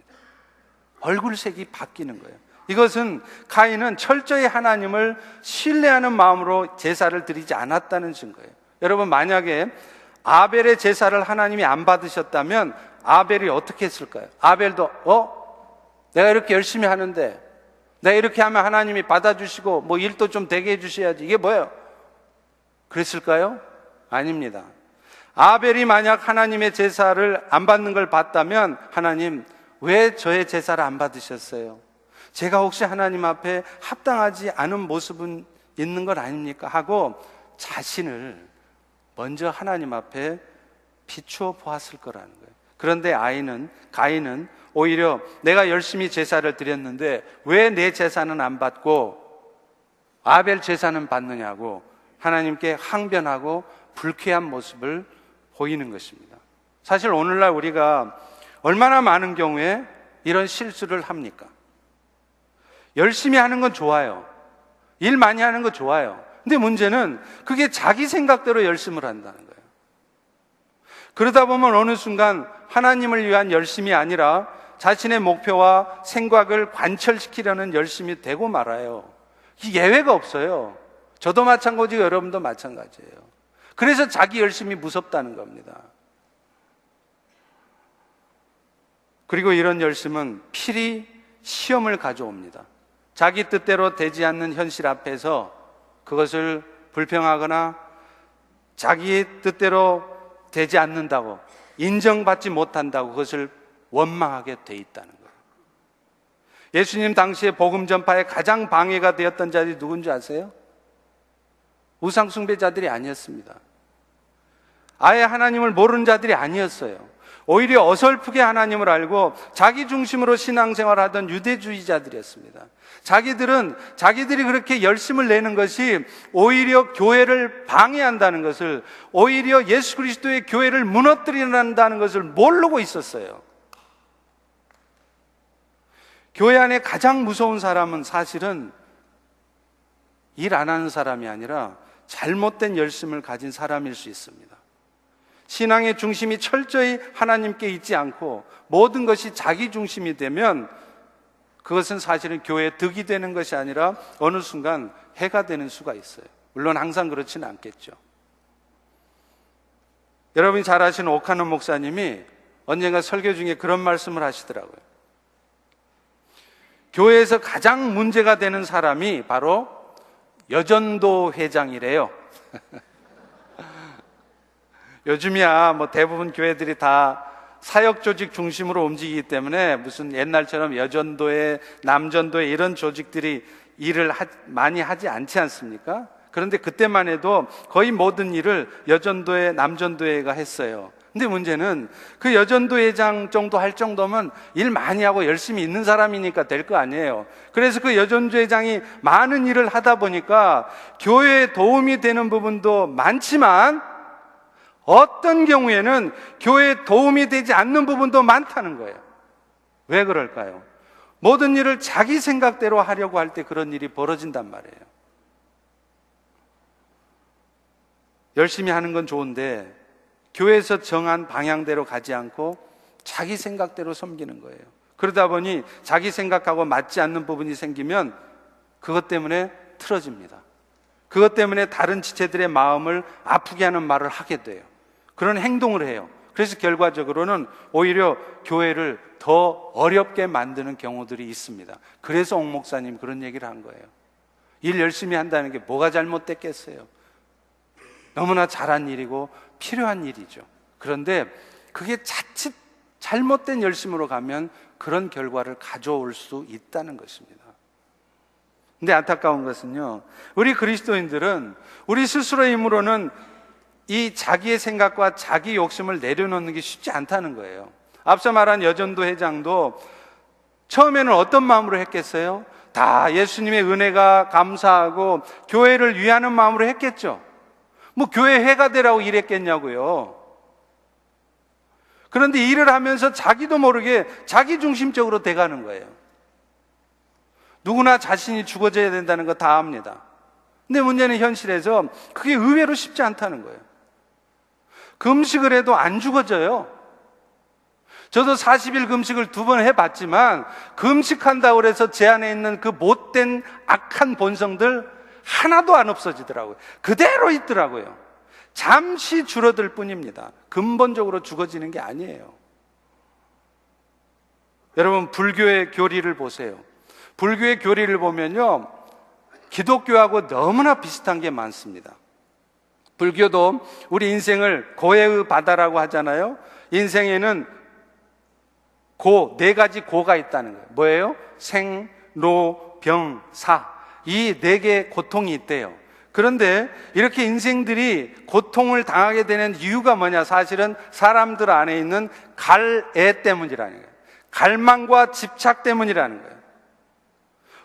얼굴색이 바뀌는 거예요. 이것은 카인은 철저히 하나님을 신뢰하는 마음으로 제사를 드리지 않았다는 증거예요. 여러분, 만약에 아벨의 제사를 하나님이 안 받으셨다면 아벨이 어떻게 했을까요? 아벨도 내가 이렇게 열심히 하는데, 내가 이렇게 하면 하나님이 받아주시고 뭐 일도 좀 되게 해주셔야지, 이게 뭐예요? 그랬을까요? 아닙니다. 아벨이 만약 하나님의 제사를 안 받는 걸 봤다면, 하나님 왜 저의 제사를 안 받으셨어요? 제가 혹시 하나님 앞에 합당하지 않은 모습은 있는 건 아닙니까? 하고 자신을 먼저 하나님 앞에 비추어 보았을 거라는 거예요. 그런데 가인은 오히려 내가 열심히 제사를 드렸는데 왜 내 제사는 안 받고 아벨 제사는 받느냐고 하나님께 항변하고 불쾌한 모습을 보이는 것입니다. 사실 오늘날 우리가 얼마나 많은 경우에 이런 실수를 합니까? 열심히 하는 건 좋아요. 일 많이 하는 거 좋아요. 근데 문제는 그게 자기 생각대로 열심을 한다는 거예요. 그러다 보면 어느 순간 하나님을 위한 열심이 아니라 자신의 목표와 생각을 관철시키려는 열심이 되고 말아요. 이 예외가 없어요. 저도 마찬가지고 여러분도 마찬가지예요. 그래서 자기 열심이 무섭다는 겁니다. 그리고 이런 열심은 필히 시험을 가져옵니다. 자기 뜻대로 되지 않는 현실 앞에서 그것을 불평하거나 자기 뜻대로 되지 않는다고, 인정받지 못한다고 그것을 원망하게 돼 있다는 거예요. 예수님 당시에 복음 전파에 가장 방해가 되었던 자들이 누군지 아세요? 우상 숭배자들이 아니었습니다. 아예 하나님을 모르는 자들이 아니었어요. 오히려 어설프게 하나님을 알고 자기 중심으로 신앙생활하던 유대주의자들이었습니다. 자기들이 그렇게 열심을 내는 것이 오히려 교회를 방해한다는 것을, 오히려 예수 그리스도의 교회를 무너뜨린다는 것을 모르고 있었어요. 교회 안에 가장 무서운 사람은 사실은 일 안 하는 사람이 아니라 잘못된 열심을 가진 사람일 수 있습니다. 신앙의 중심이 철저히 하나님께 있지 않고 모든 것이 자기 중심이 되면 그것은 사실은 교회에 득이 되는 것이 아니라 어느 순간 해가 되는 수가 있어요. 물론 항상 그렇지는 않겠죠. 여러분이 잘 아시는 오카노 목사님이 언젠가 설교 중에 그런 말씀을 하시더라고요. 교회에서 가장 문제가 되는 사람이 바로 여전도 회장이래요. 요즘이야 뭐 대부분 교회들이 다 사역조직 중심으로 움직이기 때문에 무슨 옛날처럼 여전도회, 남전도회 이런 조직들이 일을 많이 하지 않지 않습니까? 그런데 그때만 해도 거의 모든 일을 여전도회, 남전도회가 했어요. 근데 문제는 그 여전도회장 정도 할 정도면 일 많이 하고 열심히 있는 사람이니까 될 거 아니에요. 그래서 그 여전도회장이 많은 일을 하다 보니까 교회에 도움이 되는 부분도 많지만 어떤 경우에는 교회에 도움이 되지 않는 부분도 많다는 거예요. 왜 그럴까요? 모든 일을 자기 생각대로 하려고 할 때 그런 일이 벌어진단 말이에요. 열심히 하는 건 좋은데 교회에서 정한 방향대로 가지 않고 자기 생각대로 섬기는 거예요. 그러다 보니 자기 생각하고 맞지 않는 부분이 생기면 그것 때문에 틀어집니다. 그것 때문에 다른 지체들의 마음을 아프게 하는 말을 하게 돼요. 그런 행동을 해요. 그래서 결과적으로는 오히려 교회를 더 어렵게 만드는 경우들이 있습니다. 그래서 옥 목사님 그런 얘기를 한 거예요. 일 열심히 한다는 게 뭐가 잘못됐겠어요? 너무나 잘한 일이고 필요한 일이죠. 그런데 그게 자칫 잘못된 열심으로 가면 그런 결과를 가져올 수 있다는 것입니다. 근데 안타까운 것은요, 우리 그리스도인들은 우리 스스로의 힘으로는 이 자기의 생각과 자기 욕심을 내려놓는 게 쉽지 않다는 거예요. 앞서 말한 여전도 회장도 처음에는 어떤 마음으로 했겠어요? 다 예수님의 은혜가 감사하고 교회를 위하는 마음으로 했겠죠. 뭐 교회 해가 되라고 일했겠냐고요. 그런데 일을 하면서 자기도 모르게 자기 중심적으로 돼가는 거예요. 누구나 자신이 죽어져야 된다는 거 다 압니다. 근데 문제는 현실에서 그게 의외로 쉽지 않다는 거예요. 금식을 해도 안 죽어져요. 저도 40일 금식을 2번 해봤지만 금식한다고 해서 제 안에 있는 그 못된 악한 본성들 하나도 안 없어지더라고요. 그대로 있더라고요. 잠시 줄어들 뿐입니다. 근본적으로 죽어지는 게 아니에요. 여러분, 불교의 교리를 보세요. 불교의 교리를 보면요, 기독교하고 너무나 비슷한 게 많습니다. 불교도 우리 인생을 고해의 바다라고 하잖아요. 인생에는 네 가지 고가 있다는 거예요. 뭐예요? 생, 로, 병, 사. 이 4개의 고통이 있대요. 그런데 이렇게 인생들이 고통을 당하게 되는 이유가 뭐냐? 사실은 사람들 안에 있는 갈애 때문이라는 거예요. 갈망과 집착 때문이라는 거예요.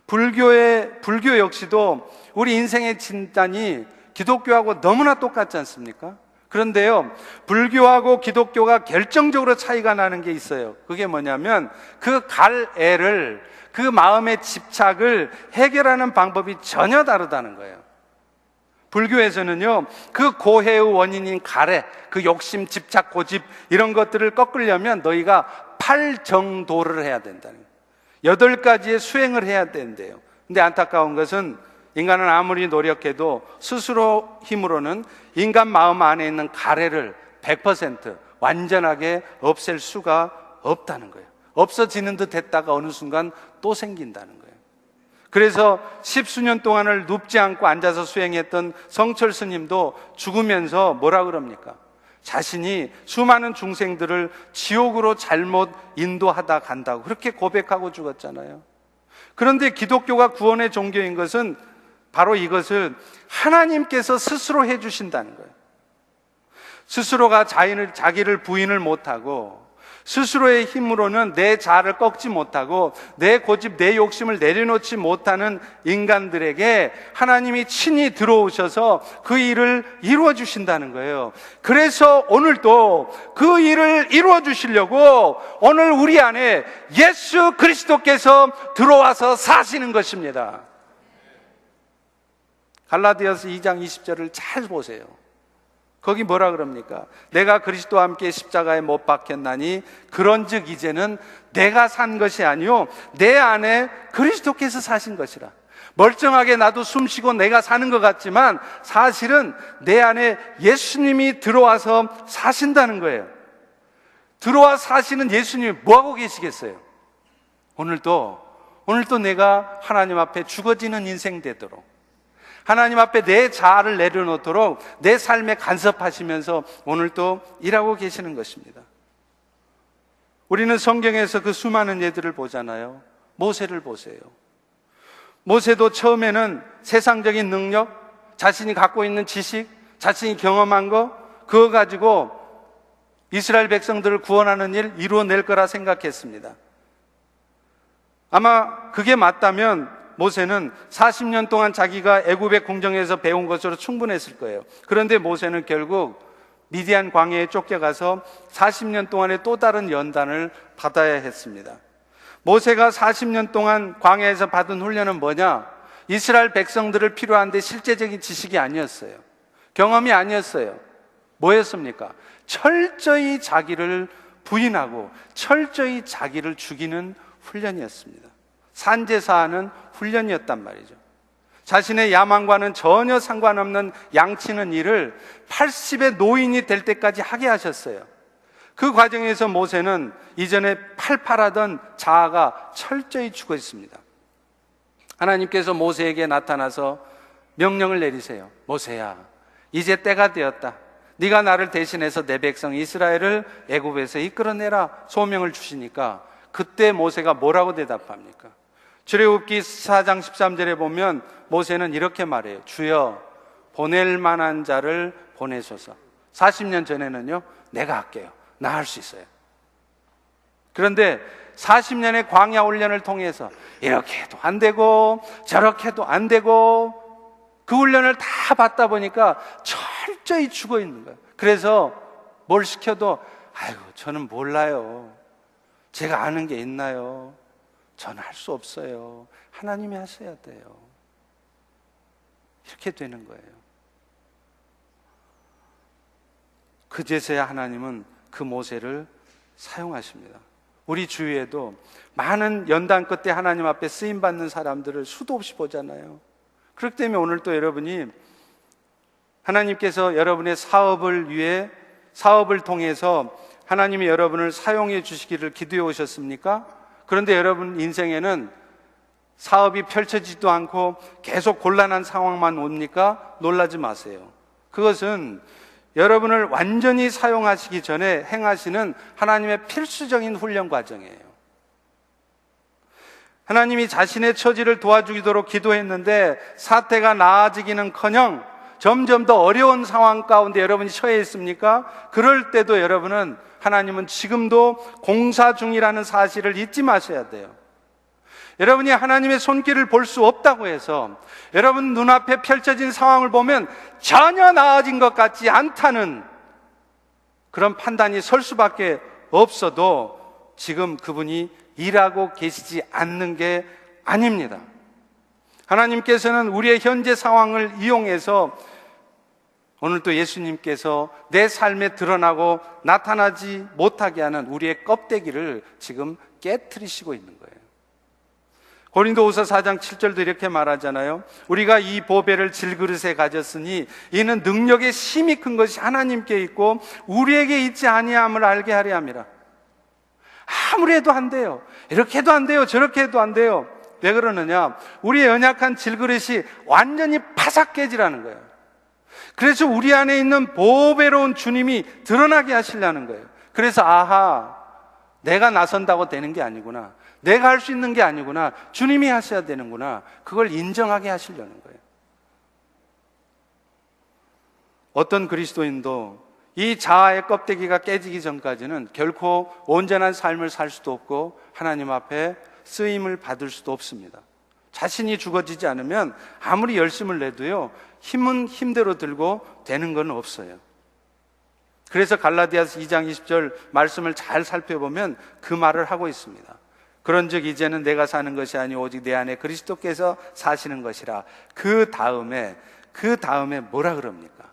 불교 역시도 우리 인생의 진단이 기독교하고 너무나 똑같지 않습니까? 그런데요, 불교하고 기독교가 결정적으로 차이가 나는 게 있어요. 그게 뭐냐면 그 갈애를, 그 마음의 집착을 해결하는 방법이 전혀 다르다는 거예요. 불교에서는요, 그 고해의 원인인 갈애, 그 욕심, 집착, 고집 이런 것들을 꺾으려면 너희가 8정도를 해야 된다는 거예요. 8가지의 수행을 해야 된대요. 근데 안타까운 것은 인간은 아무리 노력해도 스스로 힘으로는 인간 마음 안에 있는 갈애를 100% 완전하게 없앨 수가 없다는 거예요. 없어지는 듯 했다가 어느 순간 또 생긴다는 거예요. 그래서 10수년 동안을 눕지 않고 앉아서 수행했던 성철 스님도 죽으면서 뭐라 그럽니까? 자신이 수많은 중생들을 지옥으로 잘못 인도하다 간다고 그렇게 고백하고 죽었잖아요. 그런데 기독교가 구원의 종교인 것은 바로 이것을 하나님께서 스스로 해주신다는 거예요. 스스로가 자기를 부인을 못하고 스스로의 힘으로는 내 자아를 꺾지 못하고 내 고집, 내 욕심을 내려놓지 못하는 인간들에게 하나님이 친히 들어오셔서 그 일을 이루어 주신다는 거예요. 그래서 오늘도 그 일을 이루어 주시려고 오늘 우리 안에 예수 그리스도께서 들어와서 사시는 것입니다. 갈라디아서 2장 20절을 잘 보세요. 거기 뭐라 그럽니까? 내가 그리스도와 함께 십자가에 못 박혔나니 그런즉 이제는 내가 산 것이 아니요 내 안에 그리스도께서 사신 것이라. 멀쩡하게 나도 숨쉬고 내가 사는 것 같지만 사실은 내 안에 예수님이 들어와서 사신다는 거예요. 들어와 사시는 예수님이 뭐하고 계시겠어요? 오늘도 내가 하나님 앞에 죽어지는 인생 되도록, 하나님 앞에 내 자아를 내려놓도록 내 삶에 간섭하시면서 오늘도 일하고 계시는 것입니다. 우리는 성경에서 그 수많은 예들을 보잖아요. 모세를 보세요. 모세도 처음에는 세상적인 능력, 자신이 갖고 있는 지식, 자신이 경험한 거, 그거 가지고 이스라엘 백성들을 구원하는 일 이루어낼 거라 생각했습니다. 아마 그게 맞다면 모세는 40년 동안 자기가 애굽의 궁정에서 배운 것으로 충분했을 거예요. 그런데 모세는 결국 미디안 광야에 쫓겨가서 40년 동안의 또 다른 연단을 받아야 했습니다. 모세가 40년 동안 광야에서 받은 훈련은 뭐냐? 이스라엘 백성들을 필요한데 실제적인 지식이 아니었어요. 경험이 아니었어요. 뭐였습니까? 철저히 자기를 부인하고 철저히 자기를 죽이는 훈련이었습니다. 산제사하는 훈련이었단 말이죠. 자신의 야망과는 전혀 상관없는 양치는 일을 80의 노인이 될 때까지 하게 하셨어요. 그 과정에서 모세는 이전에 팔팔하던 자아가 철저히 죽어 있습니다. 하나님께서 모세에게 나타나서 명령을 내리세요. 모세야, 이제 때가 되었다. 네가 나를 대신해서 내 백성 이스라엘을 애굽에서 이끌어내라 소명을 주시니까 그때 모세가 뭐라고 대답합니까? 출애굽기 4장 13절에 보면 모세는 이렇게 말해요. 주여, 보낼 만한 자를 보내소서. 40년 전에는요, 내가 할게요. 나 할 수 있어요. 그런데 40년의 광야 훈련을 통해서 이렇게 해도 안 되고 저렇게 해도 안 되고 그 훈련을 다 받다 보니까 철저히 죽어 있는 거예요. 그래서 뭘 시켜도 아이고 저는 몰라요. 제가 아는 게 있나요? 저는 할 수 없어요. 하나님이 하셔야 돼요. 이렇게 되는 거예요. 그제서야 하나님은 그 모세를 사용하십니다. 우리 주위에도 많은 연단 끝에 하나님 앞에 쓰임받는 사람들을 수도 없이 보잖아요. 그렇기 때문에 오늘 또 여러분이 하나님께서 여러분의 사업을 위해 사업을 통해서 하나님이 여러분을 사용해 주시기를 기도해 오셨습니까? 그런데 여러분 인생에는 사업이 펼쳐지지도 않고 계속 곤란한 상황만 옵니까? 놀라지 마세요. 그것은 여러분을 완전히 사용하시기 전에 행하시는 하나님의 필수적인 훈련 과정이에요. 하나님이 자신의 처지를 도와주도록 기도했는데 사태가 나아지기는커녕 점점 더 어려운 상황 가운데 여러분이 처해 있습니까? 그럴 때도 여러분은 하나님은 지금도 공사 중이라는 사실을 잊지 마셔야 돼요. 여러분이 하나님의 손길을 볼 수 없다고 해서 여러분 눈앞에 펼쳐진 상황을 보면 전혀 나아진 것 같지 않다는 그런 판단이 설 수밖에 없어도 지금 그분이 일하고 계시지 않는 게 아닙니다. 하나님께서는 우리의 현재 상황을 이용해서 오늘 또 예수님께서 내 삶에 드러나고 나타나지 못하게 하는 우리의 껍데기를 지금 깨트리시고 있는 거예요. 고린도후서 4장 7절도 이렇게 말하잖아요. 우리가 이 보배를 질그릇에 가졌으니 이는 능력의 힘이 큰 것이 하나님께 있고 우리에게 있지 아니함을 알게 하려 함이라. 아무리 해도 안 돼요. 이렇게 해도 안 돼요. 저렇게 해도 안 돼요. 왜 그러느냐? 우리의 연약한 질그릇이 완전히 파삭 깨지라는 거예요. 그래서 우리 안에 있는 보배로운 주님이 드러나게 하시려는 거예요. 그래서 아하, 내가 나선다고 되는 게 아니구나, 내가 할 수 있는 게 아니구나, 주님이 하셔야 되는구나, 그걸 인정하게 하시려는 거예요. 어떤 그리스도인도 이 자아의 껍데기가 깨지기 전까지는 결코 온전한 삶을 살 수도 없고 하나님 앞에 쓰임을 받을 수도 없습니다. 자신이 죽어지지 않으면 아무리 열심을 내도요, 힘은 힘대로 들고 되는 건 없어요. 그래서 갈라디아서 2장 20절 말씀을 잘 살펴보면 그 말을 하고 있습니다. 그런즉 이제는 내가 사는 것이 아니 오직 내 안에 그리스도께서 사시는 것이라. 그 다음에 뭐라 그럽니까?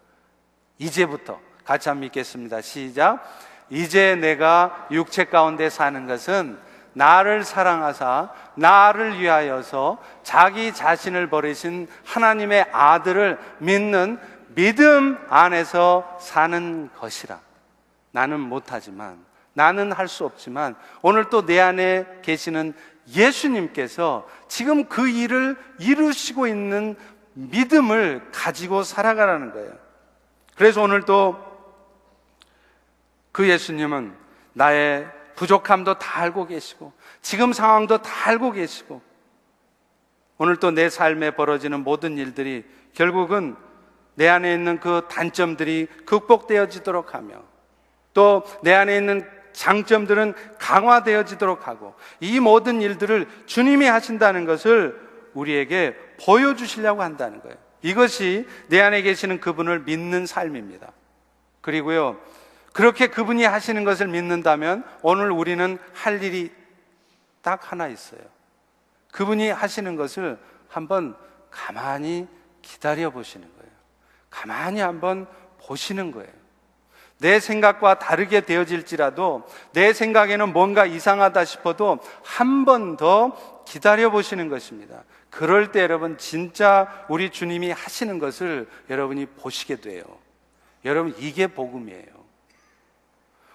이제부터 같이 한번 읽겠습니다. 시작. 이제 내가 육체 가운데 사는 것은 나를 사랑하사 나를 위하여서 자기 자신을 버리신 하나님의 아들을 믿는 믿음 안에서 사는 것이라. 나는 못하지만, 나는 할 수 없지만 오늘 또 내 안에 계시는 예수님께서 지금 그 일을 이루시고 있는 믿음을 가지고 살아가라는 거예요. 그래서 오늘 또 그 예수님은 나의 부족함도 다 알고 계시고 지금 상황도 다 알고 계시고 오늘 또 내 삶에 벌어지는 모든 일들이 결국은 내 안에 있는 그 단점들이 극복되어지도록 하며 또 내 안에 있는 장점들은 강화되어지도록 하고 이 모든 일들을 주님이 하신다는 것을 우리에게 보여주시려고 한다는 거예요. 이것이 내 안에 계시는 그분을 믿는 삶입니다. 그리고요, 그렇게 그분이 하시는 것을 믿는다면 오늘 우리는 할 일이 딱 하나 있어요. 그분이 하시는 것을 한번 가만히 기다려 보시는 거예요. 가만히 한번 보시는 거예요. 내 생각과 다르게 되어질지라도 내 생각에는 뭔가 이상하다 싶어도 한 번 더 기다려 보시는 것입니다. 그럴 때 여러분 진짜 우리 주님이 하시는 것을 여러분이 보시게 돼요. 여러분 이게 복음이에요.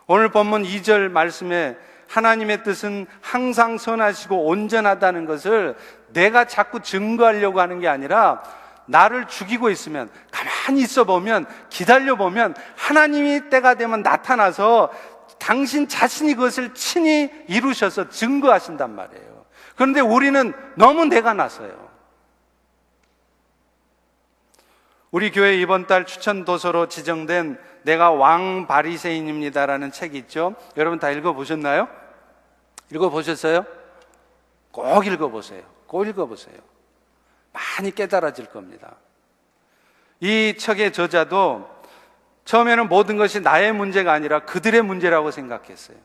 오늘 본문 2절 말씀에 하나님의 뜻은 항상 선하시고 온전하다는 것을 내가 자꾸 증거하려고 하는 게 아니라 나를 죽이고 있으면 가만히 있어 보면 기다려 보면 하나님이 때가 되면 나타나서 당신 자신이 그것을 친히 이루셔서 증거하신단 말이에요. 그런데 우리는 너무 내가 나서요. 우리 교회 이번 달 추천 도서로 지정된 내가 왕 바리새인입니다라는 책이 있죠. 여러분 다 읽어보셨나요? 읽어보셨어요? 꼭 읽어보세요. 꼭 읽어보세요. 많이 깨달아질 겁니다. 이 책의 저자도 처음에는 모든 것이 나의 문제가 아니라 그들의 문제라고 생각했어요.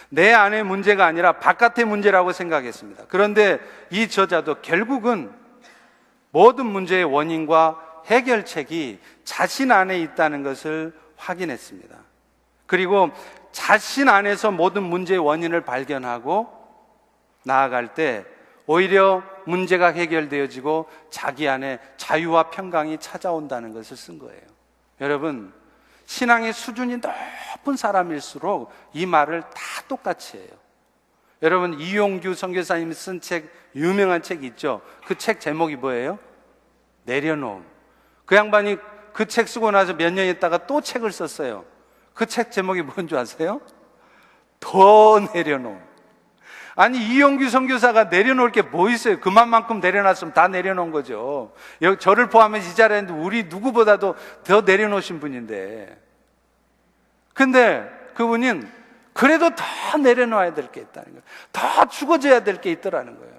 내 안의 문제가 아니라 바깥의 문제라고 생각했습니다. 그런데 이 저자도 결국은 모든 문제의 원인과 해결책이 자신 안에 있다는 것을 확인했습니다. 그리고 자신 안에서 모든 문제의 원인을 발견하고 나아갈 때 오히려 문제가 해결되어지고 자기 안에 자유와 평강이 찾아온다는 것을 쓴 거예요. 여러분, 신앙의 수준이 높은 사람일수록 이 말을 다 똑같이 해요. 여러분, 이용규 선교사님이 쓴 책, 유명한 책 있죠? 그 책 제목이 뭐예요? 내려놓음. 그 양반이 그 책 쓰고 나서 몇 년 있다가 또 책을 썼어요. 그 책 제목이 뭔 줄 아세요? 더 내려놓음. 아니, 이용규 선교사가 내려놓을 게 뭐 있어요? 그만큼 내려놨으면 다 내려놓은 거죠. 저를 포함해서 이 자리에 있는데 우리 누구보다도 더 내려놓으신 분인데, 근데 그분은 그래도 더 내려놓아야 될 게 있다는 거예요. 더 죽어져야 될 게 있더라는 거예요.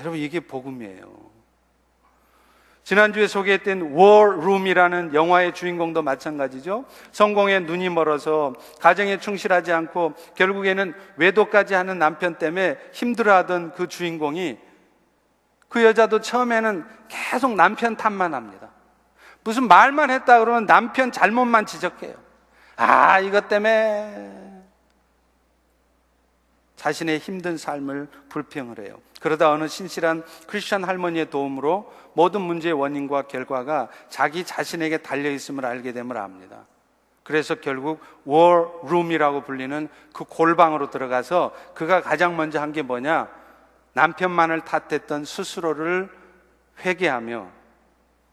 여러분, 이게 복음이에요. 지난주에 소개했던 워룸이라는 영화의 주인공도 마찬가지죠. 성공에 눈이 멀어서 가정에 충실하지 않고 결국에는 외도까지 하는 남편 때문에 힘들어하던 그 주인공이, 그 여자도 처음에는 계속 남편 탓만 합니다. 무슨 말만 했다 그러면 남편 잘못만 지적해요. 아, 이것 때문에 자신의 힘든 삶을 불평을 해요. 그러다 어느 신실한 크리스천 할머니의 도움으로 모든 문제의 원인과 결과가 자기 자신에게 달려있음을 알게 됨을 압니다. 그래서 결국 워룸이라고 불리는 그 골방으로 들어가서 그가 가장 먼저 한 게 뭐냐, 남편만을 탓했던 스스로를 회개하며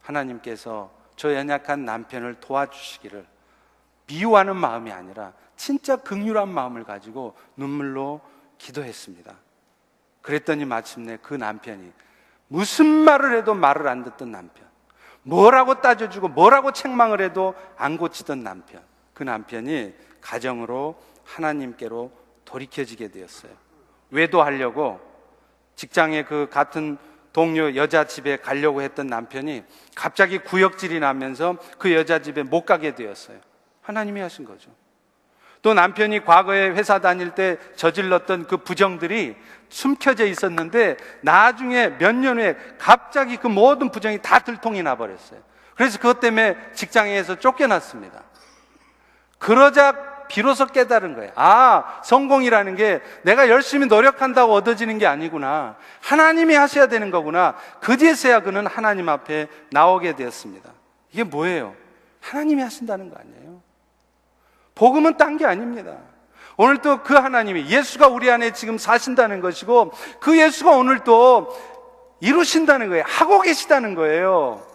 하나님께서 저 연약한 남편을 도와주시기를, 미워하는 마음이 아니라 진짜 긍휼한 마음을 가지고 눈물로 기도했습니다. 그랬더니 마침내 그 남편이, 무슨 말을 해도 말을 안 듣던 남편, 뭐라고 따져주고 뭐라고 책망을 해도 안 고치던 남편, 그 남편이 가정으로 하나님께로 돌이켜지게 되었어요. 외도하려고 직장에 그 같은 동료 여자 집에 가려고 했던 남편이 갑자기 구역질이 나면서 그 여자 집에 못 가게 되었어요. 하나님이 하신 거죠. 또 남편이 과거에 회사 다닐 때 저질렀던 그 부정들이 숨겨져 있었는데 나중에 몇 년 후에 갑자기 그 모든 부정이 다 들통이 나버렸어요. 그래서 그것 때문에 직장에서 쫓겨났습니다. 그러자 비로소 깨달은 거예요. 아, 성공이라는 게 내가 열심히 노력한다고 얻어지는 게 아니구나. 하나님이 하셔야 되는 거구나. 그제서야 그는 하나님 앞에 나오게 되었습니다. 이게 뭐예요? 하나님이 하신다는 거 아니에요? 복음은 딴 게 아닙니다. 오늘 또 그 하나님이, 예수가 우리 안에 지금 사신다는 것이고 그 예수가 오늘 또 이루신다는 거예요. 하고 계시다는 거예요.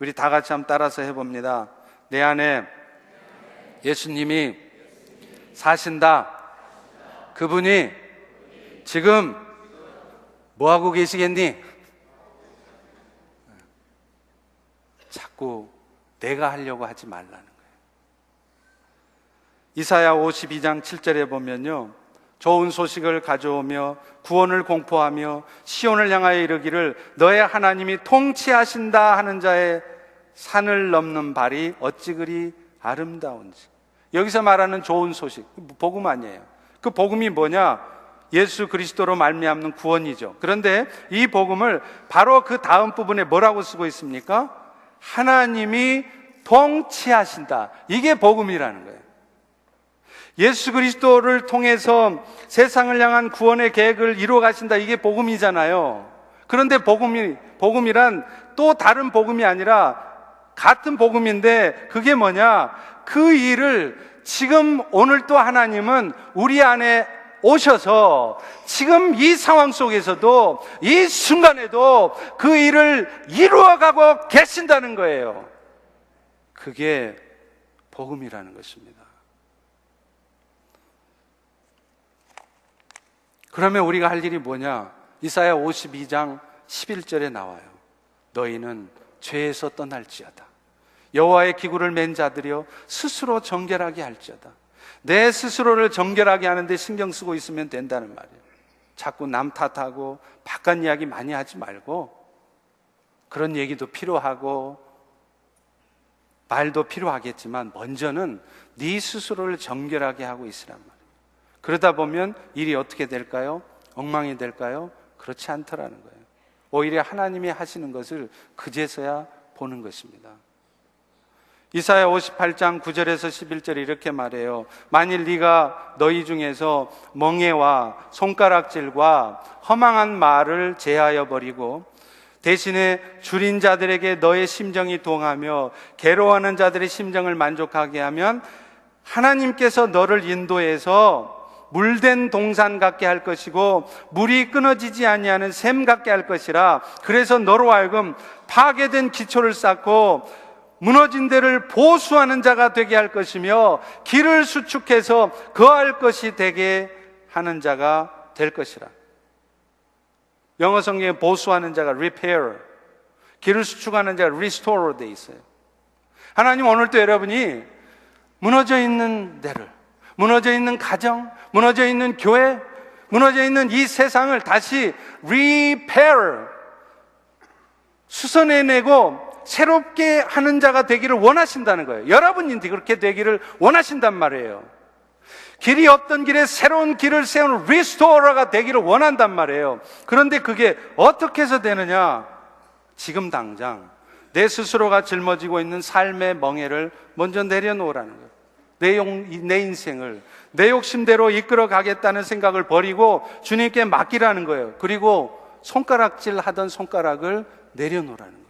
우리 다 같이 한번 따라서 해봅니다. 내 안에 예수님이 사신다. 그분이 지금 뭐하고 계시겠니? 자꾸 내가 하려고 하지 말라는 거예요. 이사야 52장 7절에 보면요, 좋은 소식을 가져오며 구원을 공포하며 시온을 향하여 이르기를 너의 하나님이 통치하신다 하는 자의 산을 넘는 발이 어찌 그리 아름다운지. 여기서 말하는 좋은 소식, 복음 아니에요. 그 복음이 뭐냐? 예수 그리스도로 말미암는 구원이죠. 그런데 이 복음을 바로 그 다음 부분에 뭐라고 쓰고 있습니까? 하나님이 통치하신다. 이게 복음이라는 거예요. 예수 그리스도를 통해서 세상을 향한 구원의 계획을 이루어 가신다. 이게 복음이잖아요. 그런데 복음이란 또 다른 복음이 아니라 같은 복음인데 그게 뭐냐? 그 일을 지금 오늘 또 하나님은 우리 안에 오셔서 지금 이 상황 속에서도 이 순간에도 그 일을 이루어가고 계신다는 거예요. 그게 복음이라는 것입니다. 그러면 우리가 할 일이 뭐냐? 이사야 52장 11절에 나와요. 너희는 죄에서 떠날지어다. 여호와의 기구를 맨 자들이여 스스로 정결하게 할지어다. 내 스스로를 정결하게 하는데 신경 쓰고 있으면 된다는 말이에요. 자꾸 남 탓하고 바깥 이야기 많이 하지 말고, 그런 얘기도 필요하고 말도 필요하겠지만 먼저는 네 스스로를 정결하게 하고 있으란 말이에요. 그러다 보면 일이 어떻게 될까요? 엉망이 될까요? 그렇지 않더라는 거예요. 오히려 하나님이 하시는 것을 그제서야 보는 것입니다. 이사야 58장 9절에서 11절에 이렇게 말해요. 만일 네가 너희 중에서 멍에와 손가락질과 허망한 말을 제하여 버리고 대신에 줄인 자들에게 너의 심정이 동하며 괴로워하는 자들의 심정을 만족하게 하면 하나님께서 너를 인도해서 물된 동산 같게 할 것이고 물이 끊어지지 아니하는 샘 같게 할 것이라. 그래서 너로 하여금 파괴된 기초를 쌓고 무너진 데를 보수하는 자가 되게 할 것이며 길을 수축해서 거할 것이 되게 하는 자가 될 것이라. 영어 성경에 보수하는 자가 repair, 길을 수축하는 자가 restorer 돼 있어요. 하나님 오늘도 여러분이 무너져 있는 데를, 무너져 있는 가정, 무너져 있는 교회, 무너져 있는 이 세상을 다시 repair, 수선해내고 새롭게 하는 자가 되기를 원하신다는 거예요. 여러분이 그렇게 되기를 원하신단 말이에요. 길이 없던 길에 새로운 길을 세우는 리스토어러가 되기를 원한단 말이에요. 그런데 그게 어떻게 해서 되느냐? 지금 당장 내 스스로가 짊어지고 있는 삶의 멍에를 먼저 내려놓으라는 거예요. 내 인생을 내 욕심대로 이끌어 가겠다는 생각을 버리고 주님께 맡기라는 거예요. 그리고 손가락질 하던 손가락을 내려놓으라는 거예요.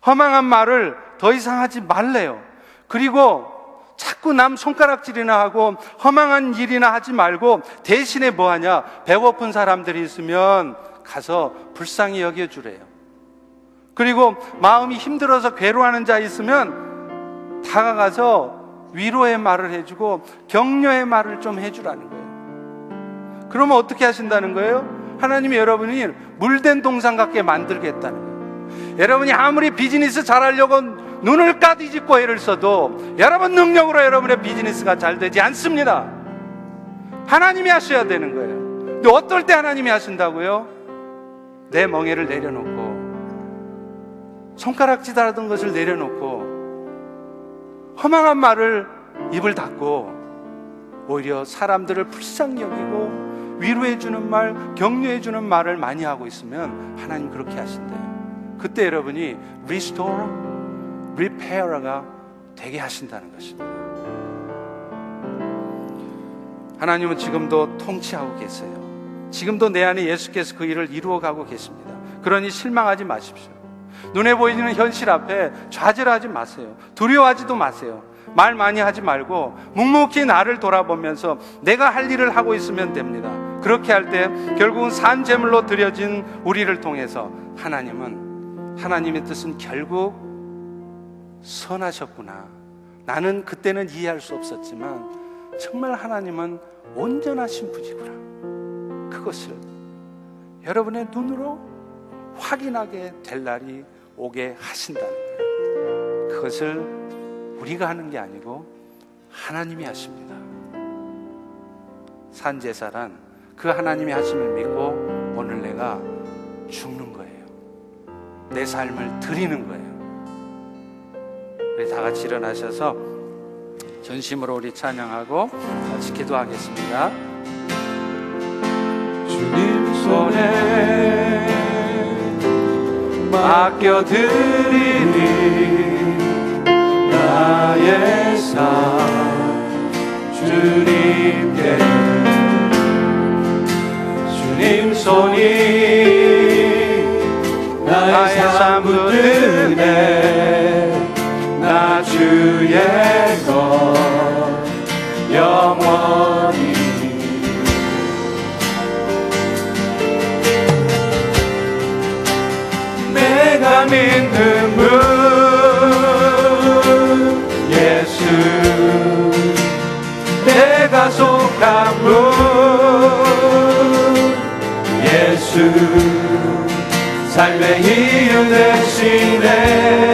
허망한 말을 더 이상 하지 말래요. 그리고 자꾸 남 손가락질이나 하고 허망한 일이나 하지 말고 대신에 뭐 하냐? 배고픈 사람들이 있으면 가서 불쌍히 여겨주래요. 그리고 마음이 힘들어서 괴로워하는 자 있으면 다가가서 위로의 말을 해주고 격려의 말을 좀 해주라는 거예요. 그러면 어떻게 하신다는 거예요? 하나님이 여러분이 물된 동상 같게 만들겠다는 거예요. 여러분이 아무리 비즈니스 잘하려고 눈을 까디짓고 애를 써도 여러분 능력으로 여러분의 비즈니스가 잘 되지 않습니다. 하나님이 하셔야 되는 거예요. 근데 어떨 때 하나님이 하신다고요? 내 멍에를 내려놓고 손가락질 하던 것을 내려놓고 허망한 말을 입을 닫고 오히려 사람들을 불쌍히 여기고 위로해주는 말, 격려해주는 말을 많이 하고 있으면 하나님 그렇게 하신대요. 그때 여러분이 리스토어, 리페어가 되게 하신다는 것입니다. 하나님은 지금도 통치하고 계세요. 지금도 내 안에 예수께서 그 일을 이루어가고 계십니다. 그러니 실망하지 마십시오. 눈에 보이는 현실 앞에 좌절하지 마세요. 두려워하지도 마세요. 말 많이 하지 말고 묵묵히 나를 돌아보면서 내가 할 일을 하고 있으면 됩니다. 그렇게 할 때 결국은 산 제물로 드려진 우리를 통해서 하나님의 뜻은 결국 선하셨구나. 나는 그때는 이해할 수 없었지만 정말 하나님은 온전하신 분이구나. 그것을 여러분의 눈으로 확인하게 될 날이 오게 하신다는 거예요. 그것을 우리가 하는 게 아니고 하나님이 하십니다. 산제사란 그 하나님이 하심을 믿고 오늘 내가 죽는 거예요. 내 삶을 드리는 거예요. 우리 다 같이 일어나셔서 전심으로 우리 찬양하고 같이 기도하겠습니다. 주님 손에 맡겨드리니 나의 삶 주님께 주님 손이 나의 삶 붙드네 나 주의 것 영원히 내가 믿는 분 예수 내가 속한 분 예수 삶의 이유 되시네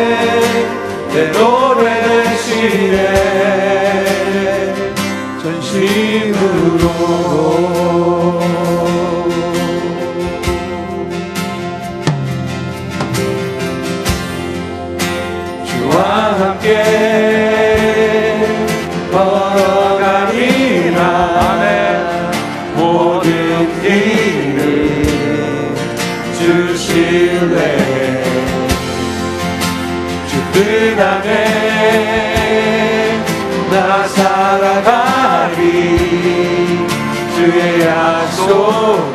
내 노래 되시네 전심으로 주와 함께 걸어가리라 모든 일을 주실래 주 뜻 안에 나 살아가리 주의 약속은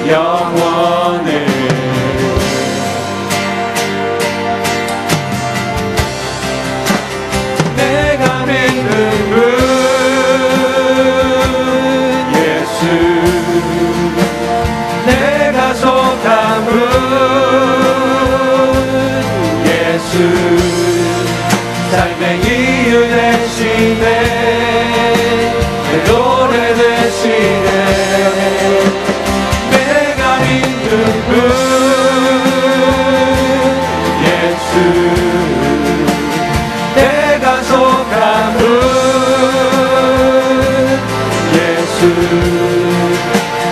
영원해 내가 믿는 분 예수 내가 속한 분 예수 삶의 이유 되시네 내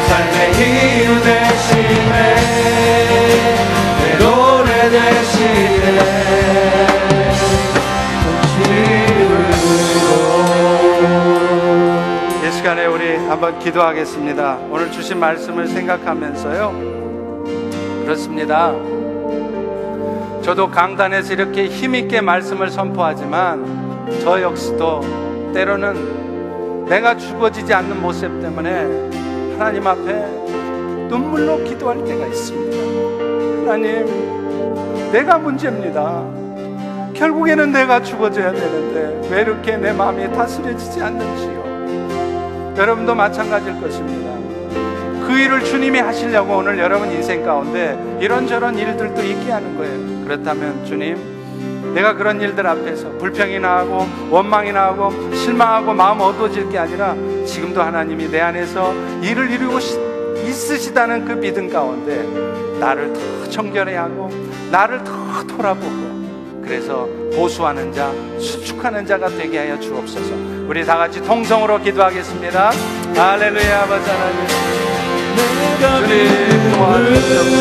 삶의 이유 되시네 내 노래 되시네 이 시간에 우리 한번 기도하겠습니다. 오늘 주신 말씀을 생각하면서요, 그렇습니다. 저도 강단에서 이렇게 힘있게 말씀을 선포하지만 저 역시도 때로는 내가 죽어지지 않는 모습 때문에 하나님 앞에 눈물로 기도할 때가 있습니다. 하나님, 내가 문제입니다. 결국에는 내가 죽어져야 되는데 왜 이렇게 내 마음이 다스려지지 않는지요. 여러분도 마찬가지일 것입니다. 그 일을 주님이 하시려고 오늘 여러분 인생 가운데 이런저런 일들도 있게 하는 거예요. 그렇다면 주님, 내가 그런 일들 앞에서 불평이나 하고 원망이나 하고 실망하고 마음 어두워질 게 아니라 지금도 하나님이 내 안에서 일을 이루고 있으시다는 그 믿음 가운데 나를 더 청결히 하고 나를 더 돌아보고, 그래서 보수하는 자, 수축하는 자가 되게 하여 주옵소서. 우리 다 같이 통성으로 기도하겠습니다. 할렐루야. 아버지 하나님, 주님 도와주옵소서.